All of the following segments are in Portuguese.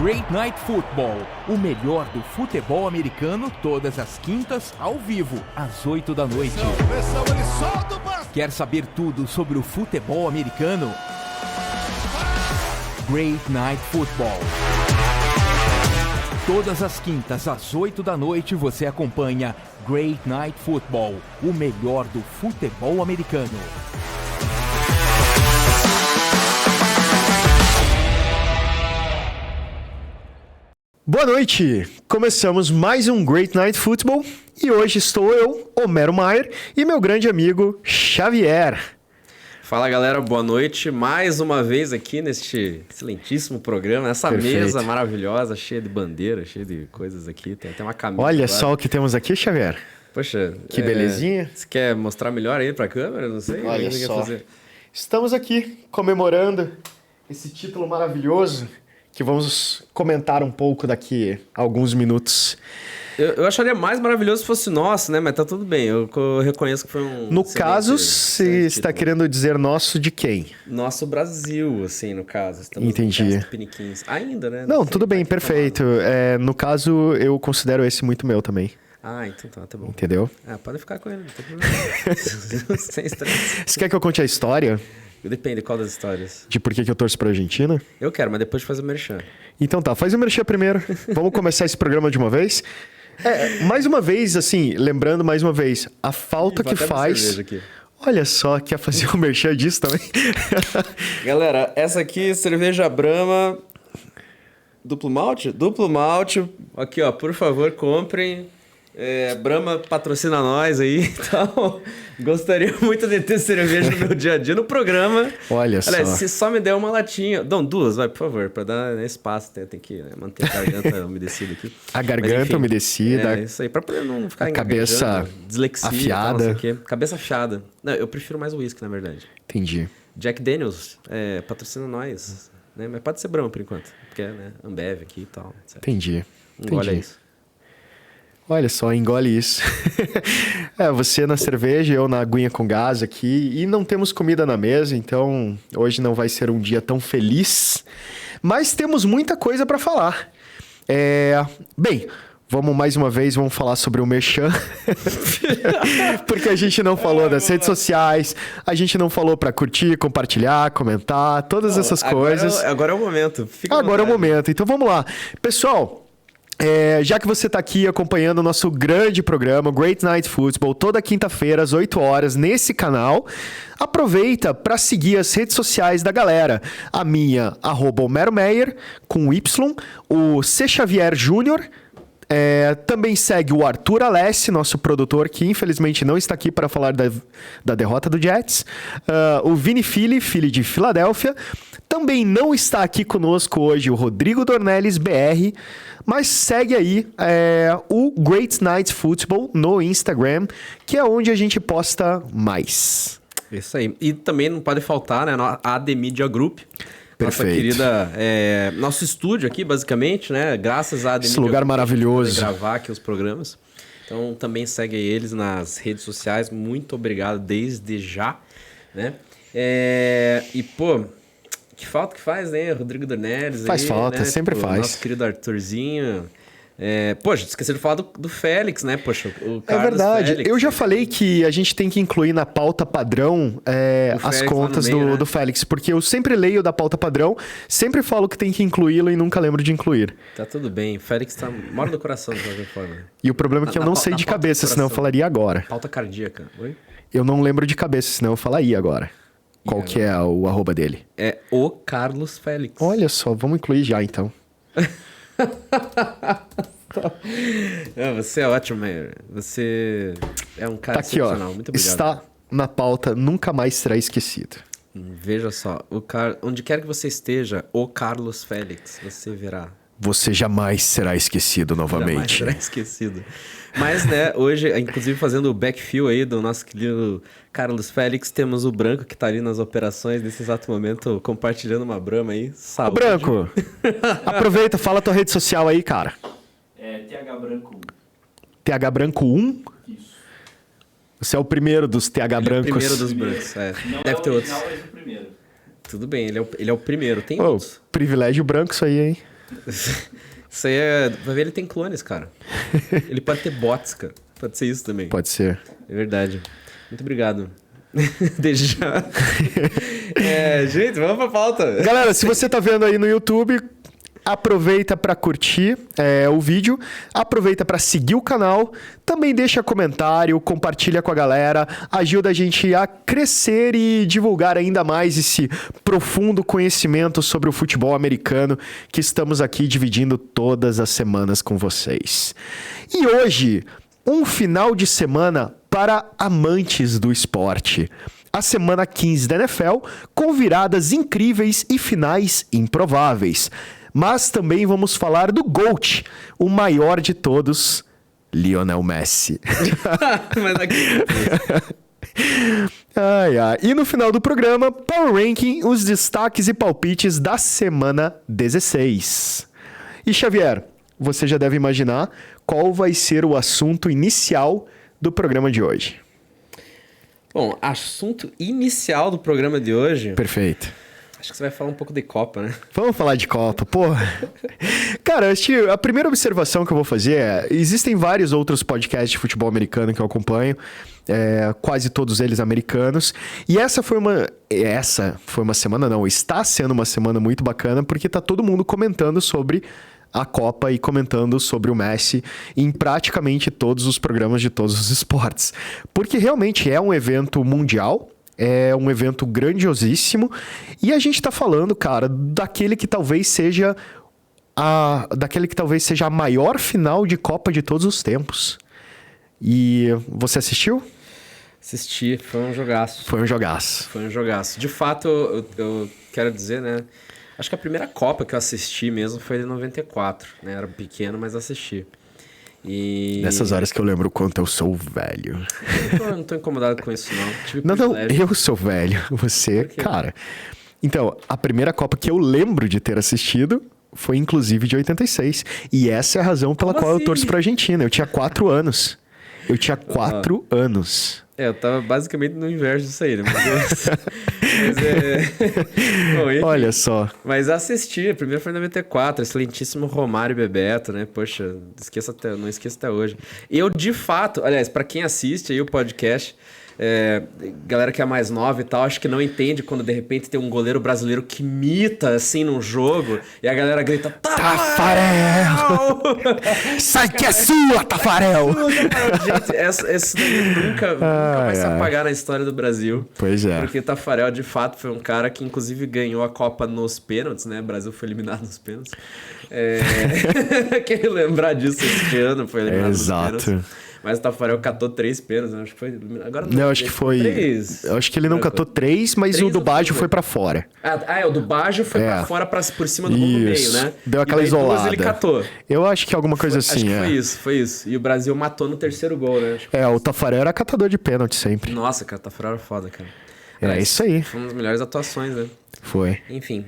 Great Night Football, o melhor do futebol americano, todas as quintas, ao vivo, às 8 da noite. Quer saber tudo sobre o futebol americano? Great Night Football. Todas as quintas, às 8 da noite, você acompanha Great Night Football, o melhor do futebol americano. Boa noite! Começamos mais um Great Night Football e hoje estou eu, Homero Maier, e meu grande amigo Xavier. Fala galera, boa noite. Mais uma vez aqui neste excelentíssimo programa, essa mesa maravilhosa, cheia de bandeiras, cheia de coisas aqui. Tem até uma camisa. Olha só o que temos aqui, Xavier. Poxa, que belezinha. Você quer mostrar melhor aí pra câmera? Não sei. Olha só. Estamos aqui comemorando esse título maravilhoso que vamos comentar um pouco daqui a alguns minutos. Eu acharia mais maravilhoso se fosse nosso, né? Mas tá tudo bem, eu reconheço que foi um... No caso, você está querendo dizer nosso de quem? Nosso Brasil, assim, no caso. Estamos Entendi. no Piniquins. Ainda, né? Não, tudo bem, perfeito. No caso, eu considero esse muito meu também. Ah, então tá bom. Entendeu? Pode ficar com ele, não tem problema. Sem estresse. Você quer que eu conte a história? Depende qual das histórias. De por que eu torço pra Argentina? Eu quero, mas depois faz o merchan. Então tá, faz o merchan primeiro. Vamos começar esse programa de uma vez? Mais uma vez, assim, lembrando mais uma vez, a falta que faz... Olha só, quer fazer o merchan disso também? Galera, essa aqui, cerveja Brahma... Duplo malte? Duplo malte. Aqui, ó, por favor, comprem. Brahma patrocina nós aí, então gostaria muito de ter cerveja no meu dia a dia no programa. Olha só. Aliás, se só me der uma latinha, não, duas, vai, por favor, para dar espaço, tem que manter a garganta umedecida aqui. A garganta umedecida. Isso aí, para poder não ficar a cabeça dislexia, afiada. Tal, não sei o quê. Cabeça afiada. Não, eu prefiro mais o whisky, na verdade. Entendi. Jack Daniels patrocina nós, né? Mas pode ser Brahma por enquanto, porque né, Ambev aqui e tal. Etc. Entendi. Olha isso. Olha só, engole isso. Você na cerveja, eu na aguinha com gás aqui. E não temos comida na mesa, então hoje não vai ser um dia tão feliz. Mas temos muita coisa para falar. Bem, vamos mais uma vez, vamos falar sobre o merchan. Porque a gente não falou das redes sociais, a gente não falou para curtir, compartilhar, comentar, todas essas coisas. Agora é o momento. Agora é o momento, então vamos lá. Pessoal... já que você está aqui acompanhando o nosso grande programa, Great Night Football, toda quinta-feira, às 8 horas, nesse canal, aproveita para seguir as redes sociais da galera. A minha, @HomeroMeyer, com Y, o C. Xavier Júnior. Também segue o Arthur Alessi, nosso produtor, que infelizmente não está aqui para falar da derrota do Jets. O Vini Fili de Filadélfia. Também não está aqui conosco hoje o Rodrigo Dornelles, BR, mas segue aí o Great Night Football no Instagram, que é onde a gente posta mais. Isso aí. E também não pode faltar, né, a AD Media Group. Nossa querida... nosso estúdio aqui, basicamente, né? Graças a AD Media Esse lugar Group, maravilhoso. Gravar aqui os programas. Então, também segue eles nas redes sociais. Muito obrigado desde já, né? Pô... Que falta que faz, né? Rodrigo Dornelles. Faz falta, né? sempre faz. Nosso querido Arthurzinho. Poxa, esqueci de falar do Félix, né? Poxa, o Carlos É verdade. Félix. Eu já falei que a gente tem que incluir na pauta padrão as contas meio, né? do Félix, porque eu sempre leio da pauta padrão, sempre falo que tem que incluí-lo e nunca lembro de incluir. Tá tudo bem. Félix mora no coração, de qualquer forma. E o problema é que eu não sei de cabeça, senão eu falaria agora. Pauta cardíaca. Oi? Eu não lembro de cabeça, senão eu falaria agora. Qual que é o @, dele? É o Carlos Félix. Olha só, vamos incluir já então. Você é ótimo, Meyer. Você é um cara excepcional. Muito obrigado. Está na pauta, nunca mais será esquecido. Veja só, onde quer que você esteja, o Carlos Félix, você verá. Você jamais será esquecido novamente. Jamais será esquecido. Mas, né, hoje, inclusive fazendo o backfill aí do nosso querido Carlos Félix, temos o Branco que tá ali nas operações nesse exato momento, compartilhando uma Brahma aí. Saúde. Ô, Branco, aproveita, fala tua rede social aí, cara. TH Branco 1. TH Branco 1? Isso. Você é o primeiro dos TH Brancos. O primeiro dos brancos, Não deve é ter o original, outros. mas o primeiro. Tudo bem, ele é o primeiro. Tem Ô, outros. privilégio branco isso aí, hein? Isso aí vai ver, ele tem clones, cara. Ele pode ter bots, cara. Pode ser isso também. Pode ser. É verdade. Muito obrigado. Desde já. Gente, vamos pra pauta. Galera, se você tá vendo aí no YouTube, aproveita para curtir o vídeo, aproveita para seguir o canal, também deixa comentário, compartilha com a galera, ajuda a gente a crescer e divulgar ainda mais esse profundo conhecimento sobre o futebol americano que estamos aqui dividindo todas as semanas com vocês. E hoje, um final de semana para amantes do esporte. A semana 15 da NFL, com viradas incríveis e finais improváveis. Mas também vamos falar do GOAT, o maior de todos, Lionel Messi. Mas aqui... E no final do programa, Power Ranking, os destaques e palpites da semana 16. E Xavier, você já deve imaginar qual vai ser o assunto inicial do programa de hoje. Bom, assunto inicial do programa de hoje... Perfeito. Acho que você vai falar um pouco de Copa, né? Vamos falar de Copa, porra. Cara, a primeira observação que eu vou fazer é... Existem vários outros podcasts de futebol americano que eu acompanho. Quase todos eles americanos. E essa foi uma semana, não. Está sendo uma semana muito bacana, porque tá todo mundo comentando sobre a Copa e comentando sobre o Messi em praticamente todos os programas de todos os esportes. Porque realmente é um evento mundial, é um evento grandiosíssimo, e a gente tá falando, cara, daquele que talvez seja a maior final de Copa de todos os tempos. E você assistiu? Assisti, foi um jogaço. Foi um jogaço. Foi um jogaço. De fato, eu quero dizer, né? Acho que a primeira Copa que eu assisti mesmo foi de 94, né? Era pequeno, mas assisti. E... Nessas horas que eu lembro o quanto eu sou velho. Eu não tô incomodado com isso, não. Não, eu sou velho. Você, cara... Então, a primeira Copa que eu lembro de ter assistido foi, inclusive, de 86. E essa é a razão pela qual eu torço pra Argentina. Eu tinha 4 anos. Eu tinha 4 anos. Eu tava basicamente no inverso disso aí, né? Mas Bom, enfim, olha só. Mas assisti, primeiro foi em 94, excelentíssimo Romário e Bebeto, né? Poxa, não esqueço até hoje. Eu, de fato, aliás, pra quem assiste aí o podcast... galera que é mais nova e tal, acho que não entende quando de repente tem um goleiro brasileiro que imita assim num jogo e a galera grita Tafarel! Sai que é sua, Tafarel! Gente, isso nunca vai se apagar na história do Brasil. Pois é. Porque Tafarel de fato foi um cara que inclusive ganhou a Copa nos pênaltis, né? O Brasil foi eliminado nos pênaltis. Quem lembrar disso esse ano foi eliminado nos pênaltis. Mas o Tafarel catou 3 pênaltis, né? Acho que foi... Agora não, acho que foi... 3. Eu acho que ele não catou 3, mas 3 o do Baggio foi pra fora. O do Baggio foi pra fora, por cima do gol do meio, né? Deu aquela isolada. Ele catou. Eu acho que alguma coisa assim, Acho que foi isso. E o Brasil matou no terceiro gol, né? O Tafarel era catador de pênalti sempre. Nossa, cara, o Tafarel era foda, cara. Isso aí. Foi uma das melhores atuações, né? Foi. Enfim,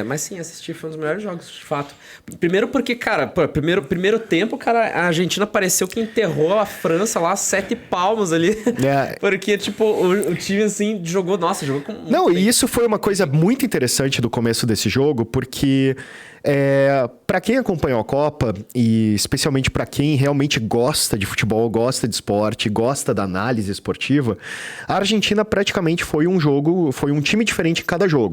mas sim, assistir foi um dos melhores jogos, de fato. Primeiro porque, cara, primeiro tempo, cara, a Argentina pareceu que enterrou a França lá 7 palmos ali. Porque, tipo, o time, assim, jogou com... Não, e isso foi uma coisa muito interessante do começo desse jogo, porque... para quem acompanhou a Copa, e especialmente para quem realmente gosta de futebol, gosta de esporte, gosta da análise esportiva, a Argentina praticamente foi um time diferente em cada jogo.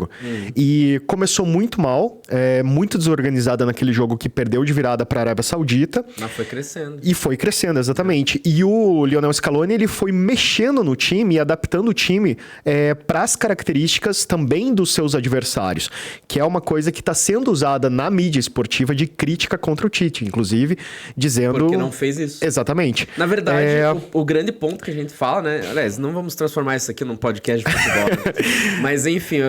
E começou muito mal, muito desorganizada naquele jogo que perdeu de virada para a Arábia Saudita. Mas foi crescendo. E foi crescendo, exatamente. E o Lionel Scaloni, ele foi mexendo no time e adaptando o time para as características também dos seus adversários, que é uma coisa que está sendo usada na mídia esportiva de crítica contra o Tite, inclusive, dizendo... Porque não fez isso. Exatamente. Na verdade, o grande ponto que a gente fala, né? Aliás, não vamos transformar isso aqui num podcast de futebol, né? Mas enfim...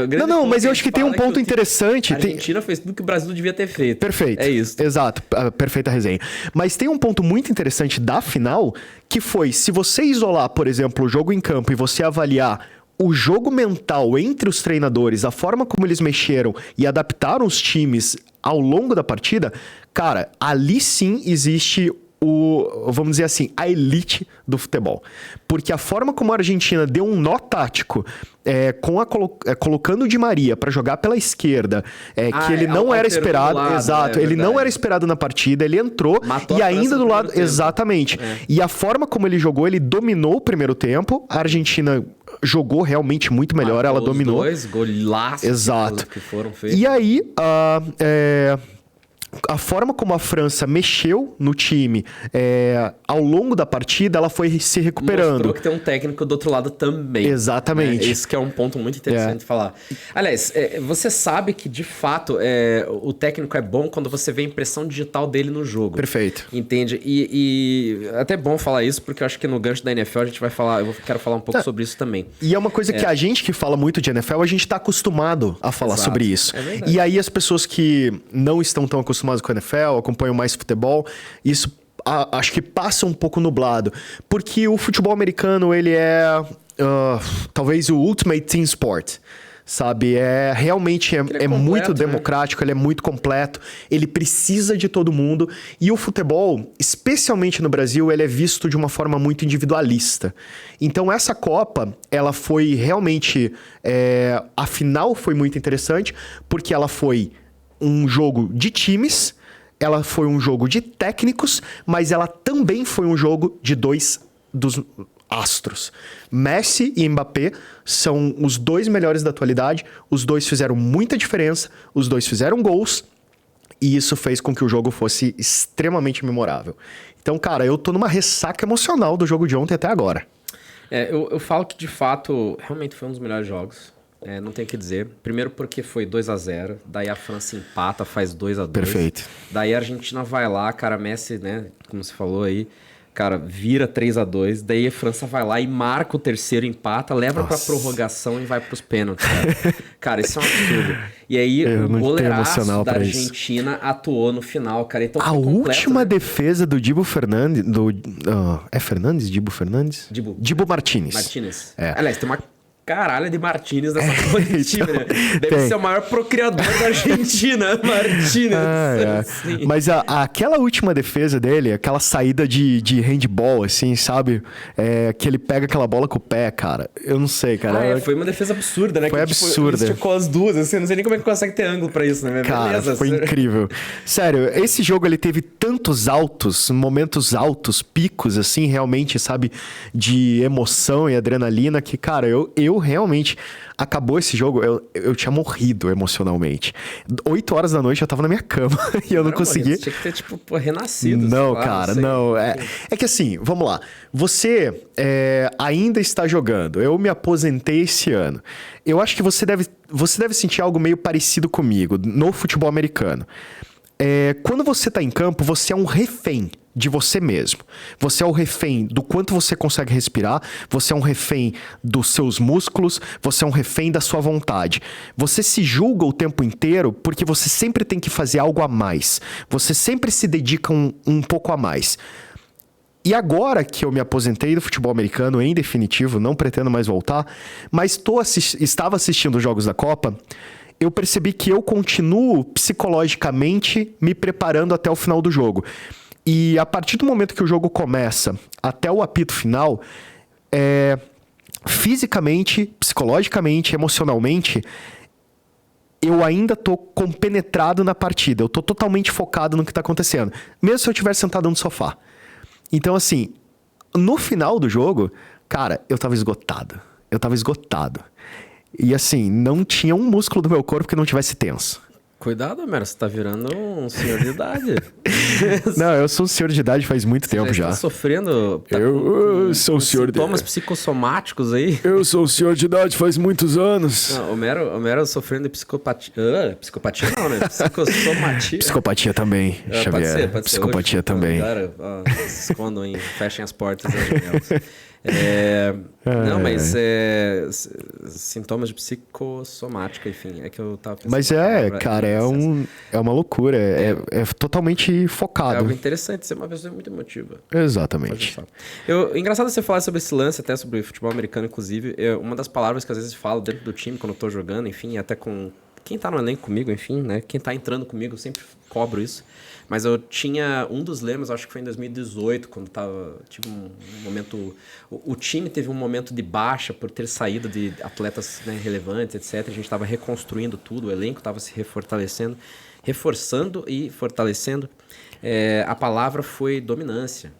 Mas eu acho que tem um ponto interessante... A Argentina fez tudo que o Brasil devia ter feito. Perfeito. É isso. Exato. Perfeita resenha. Mas tem um ponto muito interessante da final, que foi, se você isolar, por exemplo, o jogo em campo e você avaliar o jogo mental entre os treinadores, a forma como eles mexeram e adaptaram os times ao longo da partida, cara, ali sim existe vamos dizer assim, a elite do futebol. Porque a forma como a Argentina deu um nó tático, colocando o Di Maria para jogar pela esquerda, que ele não era esperado. Exato, ele não era esperado na partida, ele entrou Matou e a ainda França do no lado. primeiro tempo. Exatamente. E a forma como ele jogou, ele dominou o primeiro tempo. A Argentina jogou realmente muito melhor, ela dominou. Os dois golaços Exato. que foram feitos. E aí, a forma como a França mexeu no time ao longo da partida, ela foi se recuperando. Mostrou que tem um técnico do outro lado também. Exatamente. Né? Esse que é um ponto muito interessante de falar. Aliás, você sabe que, de fato, o técnico é bom quando você vê a impressão digital dele no jogo. Perfeito. Entende? E é até bom falar isso, porque eu acho que no gancho da NFL a gente vai falar... quero falar um pouco sobre isso também. E é uma coisa que a gente que fala muito de NFL, a gente tá acostumado a falar Exato. sobre isso. É verdade. E aí as pessoas que não estão tão acostumadas com a NFL, acompanham mais futebol, isso acho que passa um pouco nublado. Porque o futebol americano, ele é talvez o ultimate team sport. Sabe? Realmente completo, muito né? democrático, ele é muito completo, ele precisa de todo mundo. E o futebol, especialmente no Brasil, ele é visto de uma forma muito individualista. Então essa Copa, ela foi realmente... a final foi muito interessante, porque ela foi um jogo de times, ela foi um jogo de técnicos, mas ela também foi um jogo de dois dos astros. Messi e Mbappé são os dois melhores da atualidade, os dois fizeram muita diferença, os dois fizeram gols, e isso fez com que o jogo fosse extremamente memorável. Então, cara, eu tô numa ressaca emocional do jogo de ontem até agora. Eu falo que, de fato, realmente foi um dos melhores jogos. Não tem o que dizer. Primeiro porque foi 2-0, daí a França empata, faz 2-2. Perfeito. Daí a Argentina vai lá, cara, Messi, né, como você falou aí, cara, vira 3-2, daí a França vai lá e marca o terceiro, empata, leva pra prorrogação e vai pros pênaltis, cara. Cara, isso é um absurdo. E aí o goleiraço da Argentina atuou no final, cara. Então, a última defesa do Dibu Fernandes... é Fernandes? Dibu Fernandes? Dibu Martínez. Aliás, tem uma caralho de Martínez nessa coletiva, né? Deve ser o maior procriador da Argentina, Martínez. Mas aquela última defesa dele, aquela saída de handball, assim, sabe? Que ele pega aquela bola com o pé, cara. Eu não sei, cara. Foi uma defesa absurda, né? Foi absurda. Ele esticou as duas, assim, não sei nem como é que consegue ter ângulo pra isso, né? Cara, beleza, foi incrível. Sério, esse jogo ele teve tantos momentos altos, picos, assim, realmente, sabe? De emoção e adrenalina que, cara, eu realmente... Acabou esse jogo, eu tinha morrido emocionalmente. 8 horas da noite eu tava na minha cama e eu não consegui. Tinha que ter, tipo, renascido. Não, cara, não. É que assim, vamos lá. Você ainda está jogando. Eu me aposentei esse ano. Eu acho que você deve sentir algo meio parecido comigo no futebol americano. Quando você tá em campo, você é um refém de você mesmo. Você é o refém do quanto você consegue respirar, você é um refém dos seus músculos, você é um refém da sua vontade. Você se julga o tempo inteiro porque você sempre tem que fazer algo a mais. Você sempre se dedica um pouco a mais. E agora que eu me aposentei do futebol americano, em definitivo, não pretendo mais voltar, mas estava assistindo os jogos da Copa, eu percebi que eu continuo psicologicamente me preparando até o final do jogo. E a partir do momento que o jogo começa até o apito final, fisicamente, psicologicamente, emocionalmente, eu ainda tô compenetrado na partida. Eu tô totalmente focado no que tá acontecendo. Mesmo se eu estiver sentado no sofá. Então, assim, no final do jogo, cara, eu tava esgotado. E assim, não tinha um músculo do meu corpo que não tivesse tenso. Cuidado, Homero, você tá virando um senhor de idade. Não, eu sou um senhor de idade faz muito tempo já. Você tá sofrendo... Eu sou um senhor de... sintomas psicossomáticos aí? Eu sou um senhor de idade faz muitos anos. Não, Homero sofrendo de psicopatia... psicopatia não, né? Psicossomatia. Psicopatia também, Xavier. Pode ser. Psicopatia hoje, também. Cara, se escondam aí, fechem as portas das janelas. Não, mas sintomas de psicossomática, enfim, é que eu tava pensando. Mas cara, é uma loucura, é totalmente focado. É algo interessante, ser uma pessoa muito emotiva. Exatamente. Engraçado você falar sobre esse lance, até sobre futebol americano, inclusive, uma das palavras que às vezes falo dentro do time, quando eu tô jogando, enfim, até com quem tá no elenco comigo, enfim, né? Quem tá entrando comigo, eu sempre cobro isso. Mas eu tinha um dos lemas, acho que foi em 2018, quando tive um momento... O time teve um momento de baixa por ter saído de atletas, né, relevantes, etc. A gente estava reconstruindo tudo, o elenco estava se reforçando e fortalecendo. A palavra foi dominância.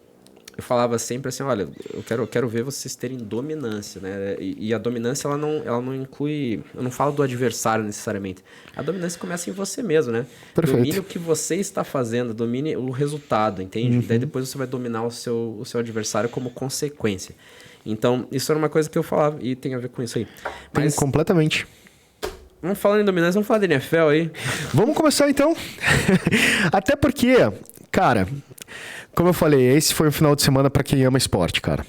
Eu falava sempre assim, olha, eu quero ver vocês terem dominância, né? E a dominância, ela não inclui... Eu não falo do adversário necessariamente. A dominância começa em você mesmo, né? Perfeito. Domine o que você está fazendo, domine o resultado, entende? Daí depois você vai dominar o seu adversário como consequência. Então, isso era uma coisa que eu falava e tem a ver com isso aí. Mas, completamente. vamos falar em dominância, vamos falar de NFL aí. Vamos começar então. Até porque, cara... Como eu falei, esse foi um final de semana para quem ama esporte, cara.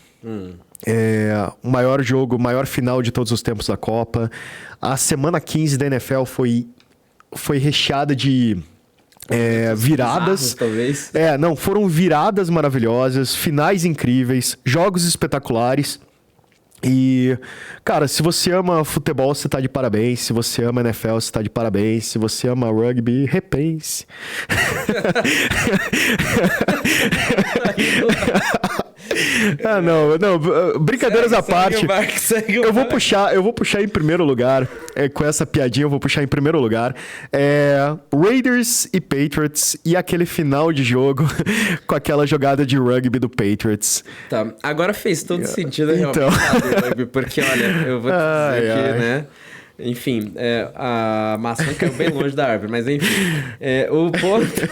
O maior jogo, o maior final de todos os tempos da Copa. A semana 15 da NFL foi recheada de viradas. Talvez. Foram viradas maravilhosas, finais incríveis, jogos espetaculares. E, cara, se você ama futebol, você tá de parabéns. Se você ama NFL, você tá de parabéns. Se você ama rugby, repense. Não. Brincadeiras à parte. Eu vou puxar em primeiro lugar. Com essa piadinha, eu vou puxar em primeiro lugar. Raiders e Patriots e aquele final de jogo com aquela jogada de rugby do Patriots. Tá, agora fez todo sentido realmente Então. rugby, porque, olha, eu vou te dizer que, né... Enfim, a maçã caiu bem longe da árvore, mas enfim. O ponto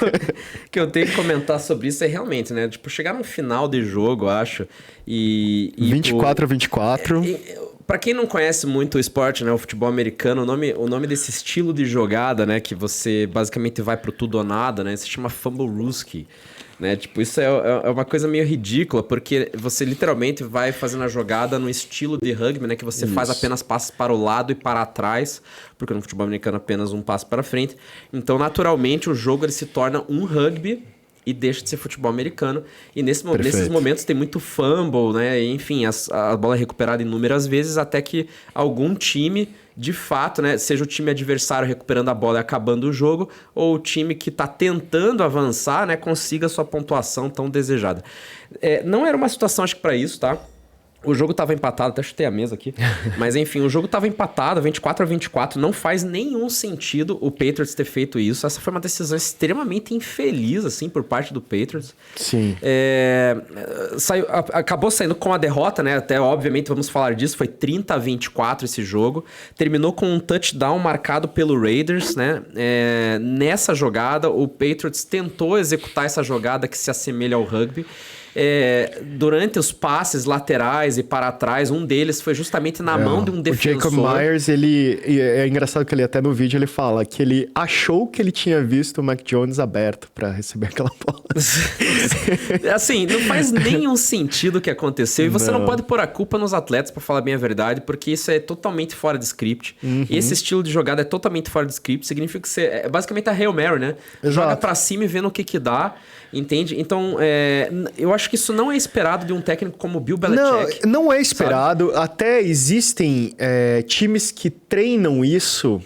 que eu tenho que comentar sobre isso é realmente, né? Tipo, chegar num final de jogo, eu acho, e 24-24. Pra quem não conhece muito o esporte, né, o futebol americano, o nome desse estilo de jogada, né, que você basicamente vai pro tudo ou nada, né, se chama Fumblerooski. Né? Tipo, isso é uma coisa meio ridícula, porque você literalmente vai fazendo a jogada no estilo de rugby, né? Que você faz apenas passos para o lado e para trás, porque no futebol americano apenas um passo para frente. Então, naturalmente, o jogo ele se torna um rugby e deixa de ser futebol americano. E nesses momentos tem muito fumble, né? E, enfim, a bola é recuperada inúmeras vezes até que algum time... de fato, né, seja o time adversário recuperando a bola e acabando o jogo, ou o time que está tentando avançar, né, consiga a sua pontuação tão desejada. Não era uma situação, acho que para isso, tá? O jogo estava empatado, até chutei a mesa aqui. Mas enfim, o jogo estava empatado, 24-24. Não faz nenhum sentido o Patriots ter feito isso. Essa foi uma decisão extremamente infeliz, assim, por parte do Patriots. Sim. Acabou saindo com a derrota, né? Até, obviamente, vamos falar disso. Foi 30-24 esse jogo. Terminou com um touchdown marcado pelo Raiders, né? Nessa jogada, o Patriots tentou executar essa jogada que se assemelha ao rugby. Durante os passes laterais e para trás, um deles foi justamente na mão de um defensor. O Jacob Myers, é engraçado que ele até no vídeo ele fala que ele achou que ele tinha visto o Mac Jones aberto para receber aquela bola. Assim, não faz nenhum sentido o que aconteceu. E você não pode pôr a culpa nos atletas, para falar bem a verdade, porque isso é totalmente fora de script. Esse estilo de jogada é totalmente fora de script. Significa que você... É basicamente a Hail Mary, né? Exato. Joga pra cima e vê no que dá. Entende? Então, eu acho que isso não é esperado de um técnico como o Bill Belichick. Não é esperado. Sabe? Até existem times que treinam isso,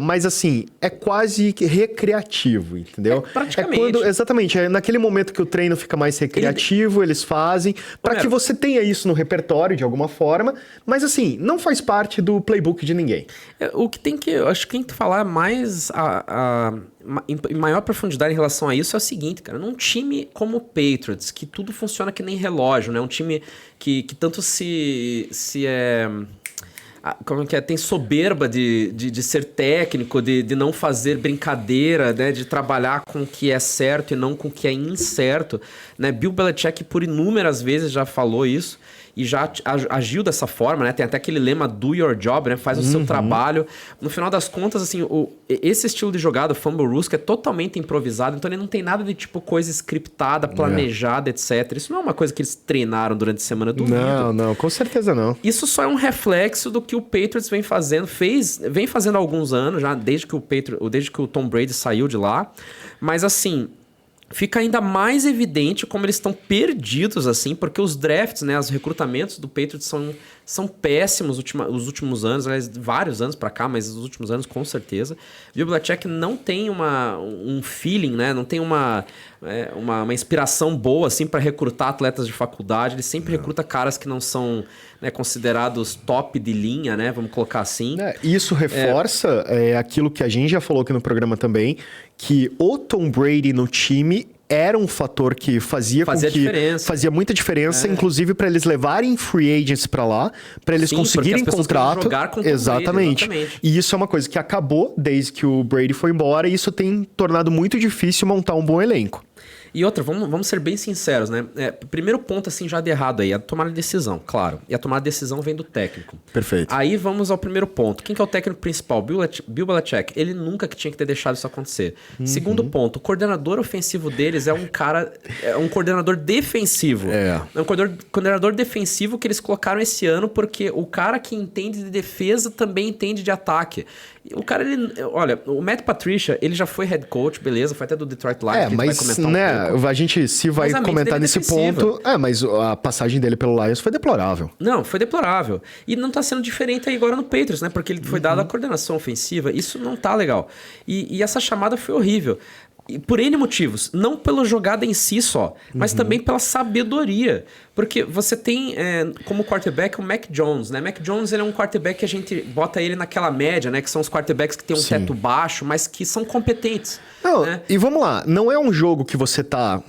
mas assim, é quase recreativo, entendeu? Praticamente. Exatamente. Naquele momento que o treino fica mais recreativo, eles fazem, para que você tenha isso no repertório de alguma forma, mas assim, não faz parte do playbook de ninguém. O que tem que... Eu acho que tem que falar mais em maior profundidade em relação a isso é o seguinte, cara. Num time como o Patriots, que tudo funciona que nem relógio, né? Um time que tanto como que é? Tem soberba de ser técnico, de não fazer brincadeira, né? De trabalhar com o que é certo e não com o que é incerto, né? Bill Belichick por inúmeras vezes já falou isso e já agiu dessa forma, né? Tem até aquele lema do your job, né? Faz o seu trabalho. No final das contas, assim, esse estilo de jogada, o Fumblerooski, é totalmente improvisado, então ele não tem nada de tipo coisa scriptada, planejada, etc. Isso não é uma coisa que eles treinaram durante a semana, duvido. Não, com certeza não. Isso só é um reflexo do que o Patriots vem fazendo há alguns anos, já desde que o Tom Brady saiu de lá. Mas assim, fica ainda mais evidente como eles estão perdidos, assim, porque os drafts, né, os recrutamentos do Patriots são péssimos os últimos anos, aliás, vários anos pra cá, mas os últimos anos com certeza. Bill Belichick não tem um feeling, né? Não tem uma inspiração boa assim para recrutar atletas de faculdade. Ele sempre recruta caras que não são, né, considerados top de linha, né? Vamos colocar assim. Isso reforça aquilo que a gente já falou aqui no programa também, que o Tom Brady no time era um fator que fazia muita diferença, inclusive para eles levarem free agents para lá, para eles conseguirem contrato. Jogar com exatamente. Brady, exatamente. E isso é uma coisa que acabou desde que o Brady foi embora, e isso tem tornado muito difícil montar um bom elenco. E outra, vamos ser bem sinceros, né? Primeiro ponto, assim, já de errado aí, a tomada de decisão, claro. E a tomada de decisão vem do técnico. Perfeito. Aí vamos ao primeiro ponto. Quem que é o técnico principal? Bill Belichick. Ele nunca que tinha que ter deixado isso acontecer. Segundo ponto, o coordenador ofensivo deles é um coordenador defensivo. É um coordenador defensivo que eles colocaram esse ano porque o cara que entende de defesa também entende de ataque. O cara, olha, o Matt Patricia, ele já foi head coach, beleza, foi até do Detroit Lions, mas, vai comentar um pouco. A gente vai comentar nesse ponto. Mas a passagem dele pelo Lions foi deplorável. Não, foi deplorável. E não tá sendo diferente aí agora no Patriots, né? Porque ele foi dado a coordenação ofensiva. Isso não tá legal. E essa chamada foi horrível. E por N motivos. Não pela jogada em si só, mas também pela sabedoria. Porque você tem como quarterback o Mac Jones, né? Mac Jones, ele é um quarterback que a gente bota ele naquela média, né? Que são os quarterbacks que tem um teto baixo, mas que são competentes. Não, né? E vamos lá, não é um jogo que você tá...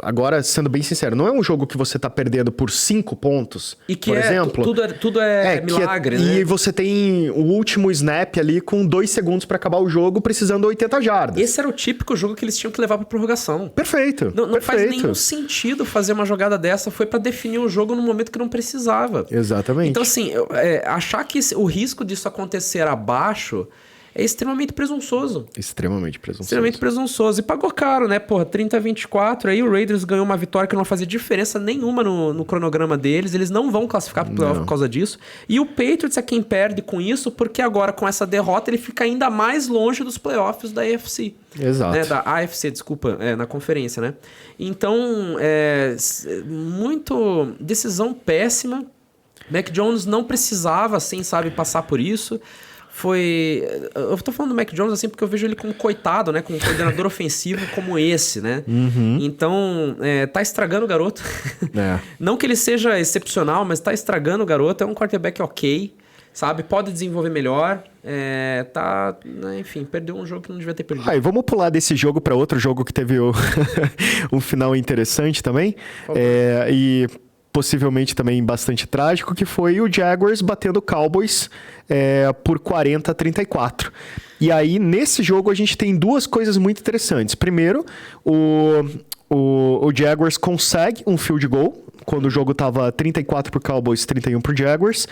Agora, sendo bem sincero, não é um jogo que você tá perdendo por 5 pontos, e que por exemplo. Tudo é milagre, né? E você tem o último snap ali com 2 segundos pra acabar o jogo, precisando 80 jardas. Esse era o típico jogo que eles tinham que levar pra prorrogação. Perfeito. Não faz nenhum sentido fazer uma jogada dessa. Foi pra definir o jogo no momento que não precisava. Exatamente. Então, assim, achar que o risco disso acontecer abaixo é extremamente presunçoso. Extremamente presunçoso. E pagou caro, né? Porra, 30-24. Aí o Raiders ganhou uma vitória que não fazia diferença nenhuma no cronograma deles. Eles não vão classificar pro playoff por causa disso. E o Patriots é quem perde com isso, porque agora, com essa derrota, ele fica ainda mais longe dos playoffs da AFC. Exato. Né? Da AFC, desculpa, na conferência, né? Então, muito decisão péssima. Mac Jones não precisava, assim, sabe, passar por isso. Eu tô falando do Mac Jones assim porque eu vejo ele como coitado, né? Como um coordenador ofensivo como esse, né? Então, tá estragando o garoto. Não que ele seja excepcional, mas tá estragando o garoto. É um quarterback ok, sabe? Pode desenvolver melhor. Enfim, perdeu um jogo que não devia ter perdido. E vamos pular desse jogo para outro jogo que teve um final interessante também. E possivelmente também bastante trágico, que foi o Jaguars batendo o Cowboys por 40-34. E aí, nesse jogo, a gente tem 2 coisas muito interessantes. Primeiro, o Jaguars consegue um field goal, quando o jogo estava 34 pro Cowboys, 31 pro Jaguars.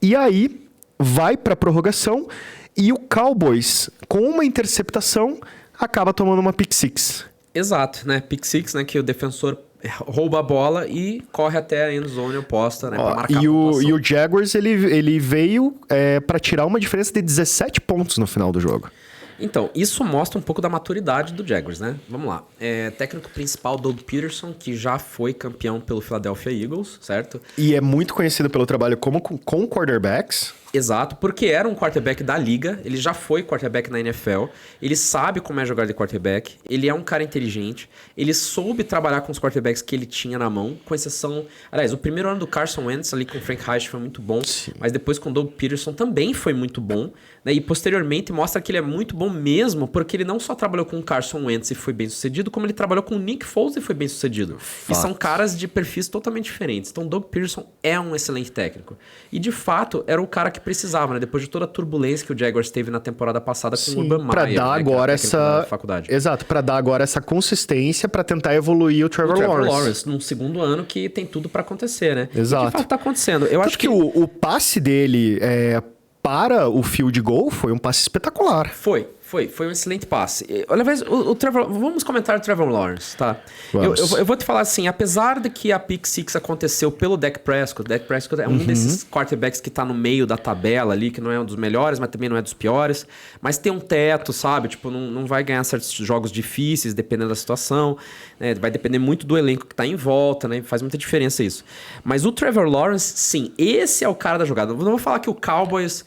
E aí, vai para prorrogação, e o Cowboys, com uma interceptação, acaba tomando uma pick six. Exato, né? Pick six, né? Que o defensor rouba a bola e corre até a endzone oposta, né? Pra marcar e o Jaguars, ele veio para tirar uma diferença de 17 pontos no final do jogo. Então, isso mostra um pouco da maturidade do Jaguars, né? Vamos lá. Técnico principal, Doug Peterson, que já foi campeão pelo Philadelphia Eagles, certo? E é muito conhecido pelo trabalho com quarterbacks. Exato, porque era um quarterback da liga, ele já foi quarterback na NFL, ele sabe como é jogar de quarterback, ele é um cara inteligente, ele soube trabalhar com os quarterbacks que ele tinha na mão, com exceção... Aliás, o primeiro ano do Carson Wentz ali com o Frank Reich foi muito bom, mas depois com o Doug Peterson também foi muito bom, né? E posteriormente mostra que ele é muito bom mesmo, porque ele não só trabalhou com o Carson Wentz e foi bem sucedido, como ele trabalhou com o Nick Foles e foi bem sucedido. E são caras de perfis totalmente diferentes. Então o Doug Peterson é um excelente técnico. E de fato, era o cara que precisava, né? Depois de toda a turbulência que o Jaguars teve na temporada passada com o Urban Meyer, pra dar agora faculdade. Exato, para dar agora essa consistência para tentar evoluir o Trevor Lawrence num segundo ano que tem tudo para acontecer, né? Exato. E de fato tá acontecendo. Eu acho que o passe dele para o field goal foi um passe espetacular. Foi Foi um excelente passe. Olha, o Trevor, vamos comentar o Trevor Lawrence, tá? Eu vou te falar assim, apesar de que a Pick Six aconteceu pelo Dak Prescott é um desses quarterbacks que tá no meio da tabela ali, que não é um dos melhores, mas também não é dos piores, mas tem um teto, sabe? Tipo, não vai ganhar certos jogos difíceis, dependendo da situação, né? Vai depender muito do elenco que tá em volta, né? Faz muita diferença isso. Mas o Trevor Lawrence, sim, esse é o cara da jogada. Eu não vou falar que o Cowboys...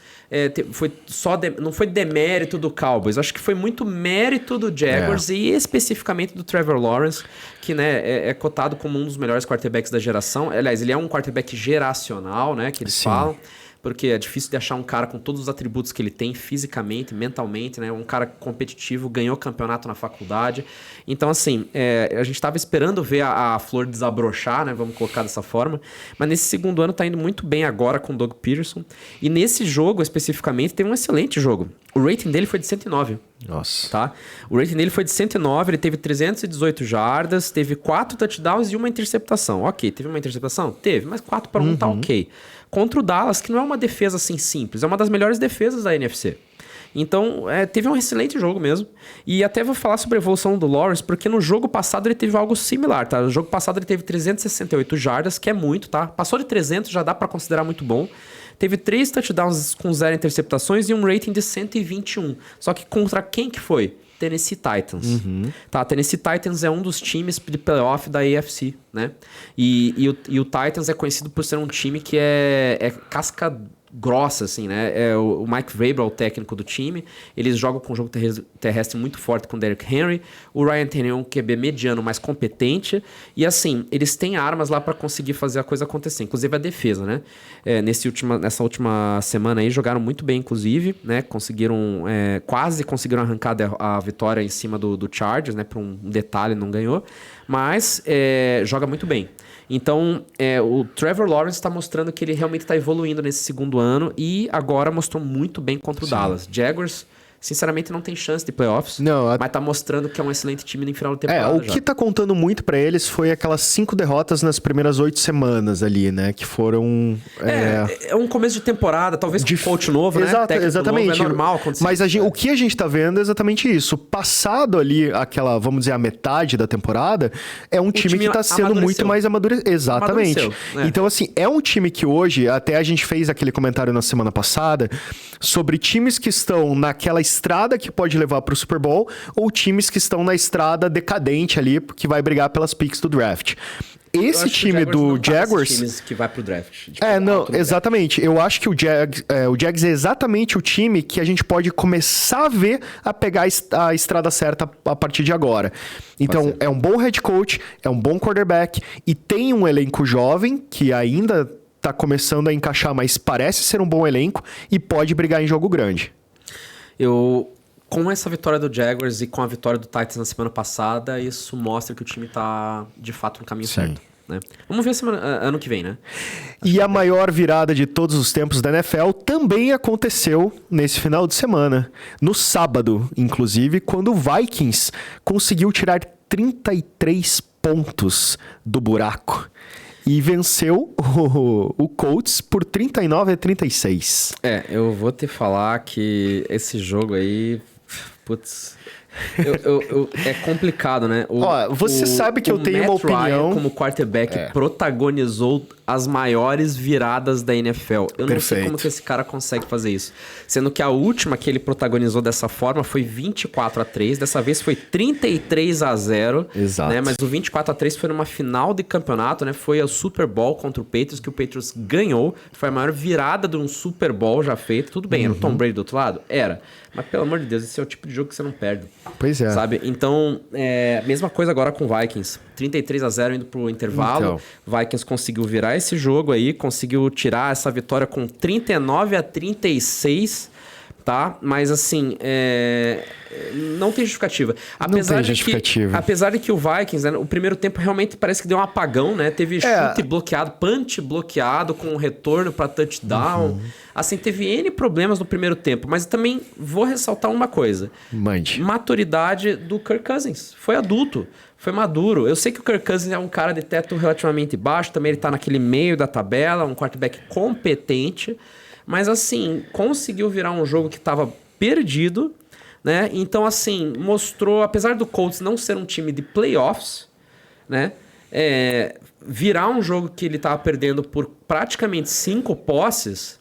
não foi demérito do Cowboys, acho que foi muito mérito do Jaguars e especificamente do Trevor Lawrence, que, né, é cotado como um dos melhores quarterbacks da geração. Aliás, ele é um quarterback geracional, né, que eles falam, porque é difícil de achar um cara com todos os atributos que ele tem fisicamente, mentalmente, né, um cara competitivo, ganhou campeonato na faculdade. Então, assim, a gente estava esperando ver a flor desabrochar, né, vamos colocar dessa forma, mas nesse segundo ano tá indo muito bem agora com o Doug Peterson, e nesse jogo, especificamente, teve um excelente jogo. O rating dele foi de 109. Nossa. Tá? O rating dele foi de 109, ele teve 318 jardas, teve 4 touchdowns e uma interceptação. Ok, teve uma interceptação? Teve, mas 4 para 1 tá ok. Contra o Dallas, que não é uma defesa assim simples, é uma das melhores defesas da NFC. Então, teve um excelente jogo mesmo. E até vou falar sobre a evolução do Lawrence, porque no jogo passado ele teve algo similar, tá? No jogo passado ele teve 368 jardas, que é muito, tá? Passou de 300, já dá para considerar muito bom. Teve 3 touchdowns com 0 interceptações e um rating de 121. Só que contra quem que foi? Tennessee Titans. Tá, Tennessee Titans é um dos times de playoff da AFC, né? E o Titans é conhecido por ser um time que é casca grossa, assim, né? O Mike Vrabel é o técnico do time. Eles jogam com um jogo terrestre muito forte com o Derrick Henry. O Ryan Tannehill é um QB mediano, mais competente. E, assim, eles têm armas lá para conseguir fazer a coisa acontecer. Inclusive a defesa, né? Nessa última semana aí, jogaram muito bem, inclusive, né? Quase conseguiram arrancar a vitória em cima do Chargers, né? Por um detalhe, não ganhou. Mas joga muito bem. Então, o Trevor Lawrence está mostrando que ele realmente está evoluindo nesse segundo ano e agora mostrou muito bem contra o Dallas. Jaguars, sinceramente, não tem chance de playoffs, mas tá mostrando que é um excelente time no final da temporada. Que tá contando muito pra eles foi aquelas 5 derrotas nas primeiras 8 semanas ali, né? Que foram... É um começo de temporada, talvez com coach novo, né? Exatamente. Novo, é normal acontecer. Mas o que a gente tá vendo é exatamente isso. Passado ali aquela, vamos dizer, a metade da temporada, é um time que tá sendo muito mais amadurecido. Exatamente. Então, assim, é um time que hoje, até a gente fez aquele comentário na semana passada, sobre times que estão naquela estrada que pode levar pro Super Bowl ou times que estão na estrada decadente ali, que vai brigar pelas picks do draft. Esse time do Jaguars... times que vai pro draft. Exatamente. Eu acho que o Jags é exatamente o time que a gente pode começar a ver a pegar a estrada certa a partir de agora. Então, é um bom head coach, é um bom quarterback e tem um elenco jovem que ainda tá começando a encaixar, mas parece ser um bom elenco e pode brigar em jogo grande. Com essa vitória do Jaguars e com a vitória do Titans na semana passada, isso mostra que o time tá, de fato, no caminho certo. Né? Vamos ver ano que vem, né? E a maior virada de todos os tempos da NFL também aconteceu nesse final de semana. No sábado, inclusive, quando o Vikings conseguiu tirar 33 pontos do buraco. E venceu o Colts por 39-36. Eu vou te falar que esse jogo aí... Putz... é complicado, né? Você sabe que eu tenho uma opinião... Ryan, como quarterback, protagonizou as maiores viradas da NFL. Eu não sei como que esse cara consegue fazer isso. Sendo que a última que ele protagonizou dessa forma foi 24-3. Dessa vez foi 33-0. Exato. Né? Mas o 24-3 foi numa final de campeonato, né? Foi o Super Bowl contra o Patriots, que o Patriots ganhou. Foi a maior virada de um Super Bowl já feito. Tudo bem, era o Tom Brady do outro lado? Era. Mas, pelo amor de Deus, esse é o tipo de jogo que você não perde. Pois é. Sabe? Então, mesma coisa agora com o Vikings. 33-0 indo pro intervalo. Vikings conseguiu virar esse jogo aí, conseguiu tirar essa vitória com 39-36, tá? Mas, assim, não tem justificativa. Apesar de que o Vikings, né, o primeiro tempo realmente parece que deu um apagão, né? Teve chute bloqueado, punch bloqueado com um retorno para touchdown. Assim, teve N problemas no primeiro tempo, mas também vou ressaltar uma coisa. Maturidade do Kirk Cousins. Foi adulto, foi maduro. Eu sei que o Kirk Cousins é um cara de teto relativamente baixo, também ele tá naquele meio da tabela, um quarterback competente, mas assim, conseguiu virar um jogo que tava perdido, né? Então, assim, mostrou, apesar do Colts não ser um time de playoffs, né? Virar um jogo que ele estava perdendo por praticamente 5 posses,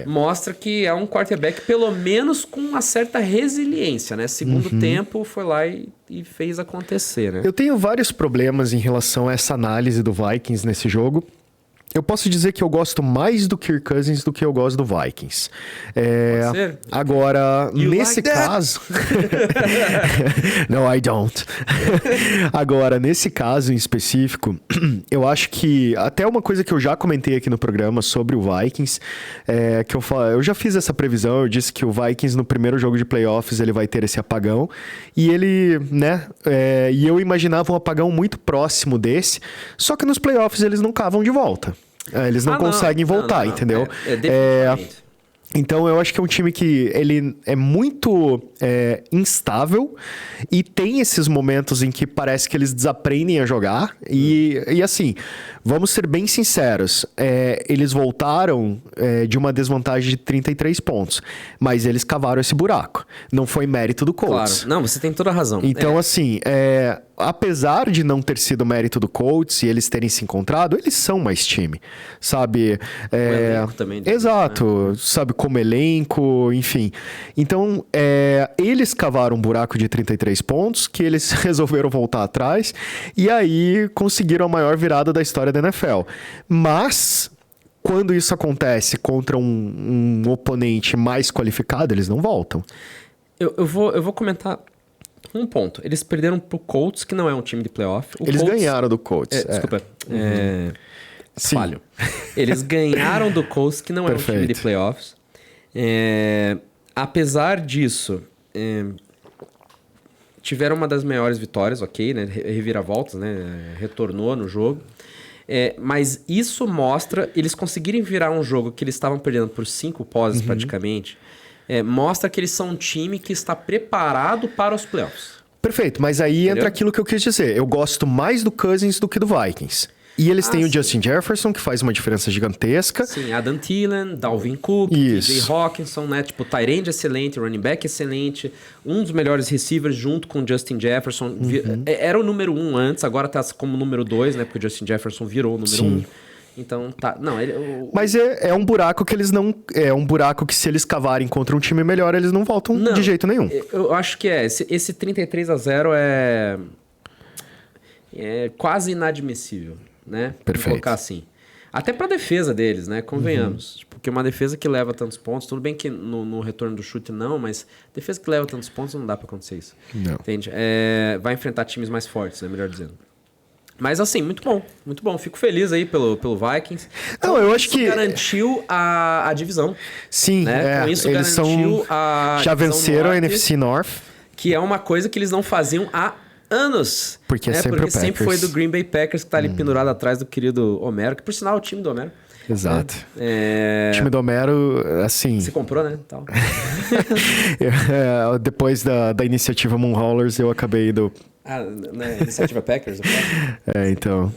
mostra que é um quarterback, pelo menos com uma certa resiliência, né? Segundo tempo, foi lá e fez acontecer, né? Eu tenho vários problemas em relação a essa análise do Vikings nesse jogo. Eu posso dizer que eu gosto mais do Kirk Cousins do que eu gosto do Vikings. Pode ser? Agora, You nesse like that? caso... No, I don't. Agora, nesse caso em específico, eu acho que... Até uma coisa que eu já comentei aqui no programa sobre o Vikings, eu já fiz essa previsão, eu disse que o Vikings no primeiro jogo de playoffs ele vai ter esse apagão. E ele, né... e eu imaginava um apagão muito próximo desse, só que nos playoffs eles não cavam de volta. Eles não conseguem voltar, entendeu? Definitivamente. Então eu acho que é um time que ele é muito instável e tem esses momentos em que parece que eles desaprendem a jogar. E assim, vamos ser bem sinceros, eles voltaram de uma desvantagem de 33 pontos, mas eles cavaram esse buraco. Não foi mérito do Colts. Claro. Não, você tem toda a razão. Então, assim, apesar de não ter sido mérito do Colts e eles terem se encontrado, eles são mais time, sabe? O elenco também. Exato, sabe, como elenco, enfim. Então, eles cavaram um buraco de 33 pontos, que eles resolveram voltar atrás, e aí conseguiram a maior virada da história da NFL. Mas... quando isso acontece contra um oponente mais qualificado, eles não voltam. Eu vou comentar um ponto. Eles perderam pro Colts, que não é um time de playoff. Eles ganharam do Colts. Desculpa. Falho. Eles ganharam do Colts, que não é um time de playoffs. Apesar disso, tiveram uma das maiores vitórias, ok, né? Reviravoltas, né? Retornou no jogo. Mas isso mostra... Eles conseguirem virar um jogo que eles estavam perdendo por 5 posses praticamente... mostra que eles são um time que está preparado para os playoffs. Perfeito, mas aí Entendeu? entra aquilo que eu quis dizer. Eu gosto mais do Cousins do que do Vikings. E eles têm o Justin Jefferson, que faz uma diferença gigantesca. Sim, Adam Thielen, Dalvin Cook, Jay Hawkinson, né? Tipo, tight end excelente, running back excelente, um dos melhores receivers junto com o Justin Jefferson. Era o número 1 antes, agora tá como número 2, né? Porque o Justin Jefferson virou o número 1. Então, tá... Não, Mas é um buraco que eles não... É um buraco que se eles cavarem contra um time melhor, eles não voltam de jeito nenhum. Eu acho que esse 33-0 é quase inadmissível, né? Perfeito. Vou colocar assim. Até pra defesa deles, né? Convenhamos. Porque uma defesa que leva tantos pontos... Tudo bem que no retorno do chute não, mas defesa que leva tantos pontos não dá pra acontecer isso. Não. Entende? Vai enfrentar times mais fortes, né? Melhor dizendo. Mas assim, muito bom, muito bom. Fico feliz aí pelo Vikings. Não, eu acho isso que... garantiu a divisão. Sim, né? Com isso eles garantiu a já divisão venceram norte, a NFC North. Que é uma coisa que eles não faziam há anos. Porque né? sempre Porque o Packers. sempre foi do Green Bay Packers que tá ali pendurado atrás do querido Homero, que por sinal é o time do Homero. Exato. O time do Homero, assim... Você comprou, né? Tal. Depois da iniciativa Moonhaulers, eu acabei indo... né? Iniciativa Packers? Então...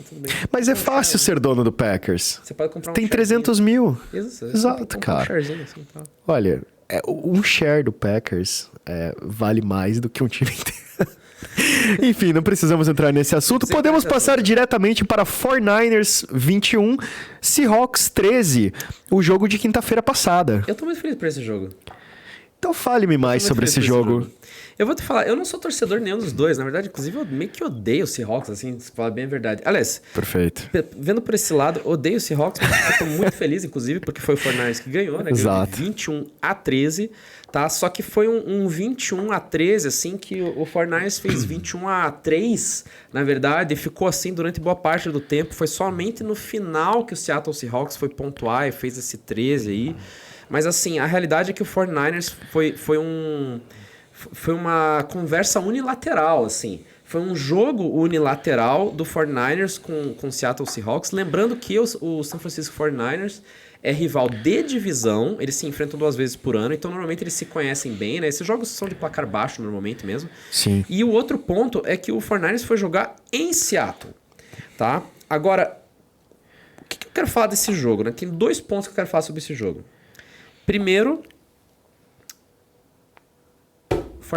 Mas é fácil ser dono do Packers. Você pode comprar um Tem 300 mil. Exato, cara. Um sharezinho assim, tal. Olha, um share do Packers vale mais do que um time inteiro. Enfim, não precisamos entrar nesse assunto. Podemos passar diretamente para 49ers 21, Seahawks 13, o jogo de quinta-feira passada. Eu tô muito feliz por esse jogo. Então fale-me mais sobre esse jogo. Eu vou te falar, eu não sou torcedor nenhum dos dois. Na verdade, inclusive, eu meio que odeio o Seahawks, assim, se falar bem a verdade. Aliás, perfeito. Vendo por esse lado, odeio o Seahawks, mas eu tô muito feliz, inclusive, porque foi o 49ers que ganhou, né? Exato. Ganhou de 21-13, tá? Só que foi um 21-13, assim, que o 49ers fez 21-3, na verdade, e ficou assim durante boa parte do tempo. Foi somente no final que o Seattle Seahawks foi pontuar e fez esse 13 aí. Mas, assim, a realidade é que o 49ers foi uma conversa unilateral, assim. Foi um jogo unilateral do 49ers com o Seattle Seahawks. Lembrando que o San Francisco 49ers é rival de divisão. Eles se enfrentam 2 vezes por ano. Então, normalmente, eles se conhecem bem, né? Esses jogos são de placar baixo, normalmente mesmo. Sim. E o outro ponto é que o 49ers foi jogar em Seattle, tá? Agora, o que eu quero falar desse jogo, né? Tem 2 pontos que eu quero falar sobre esse jogo. Primeiro,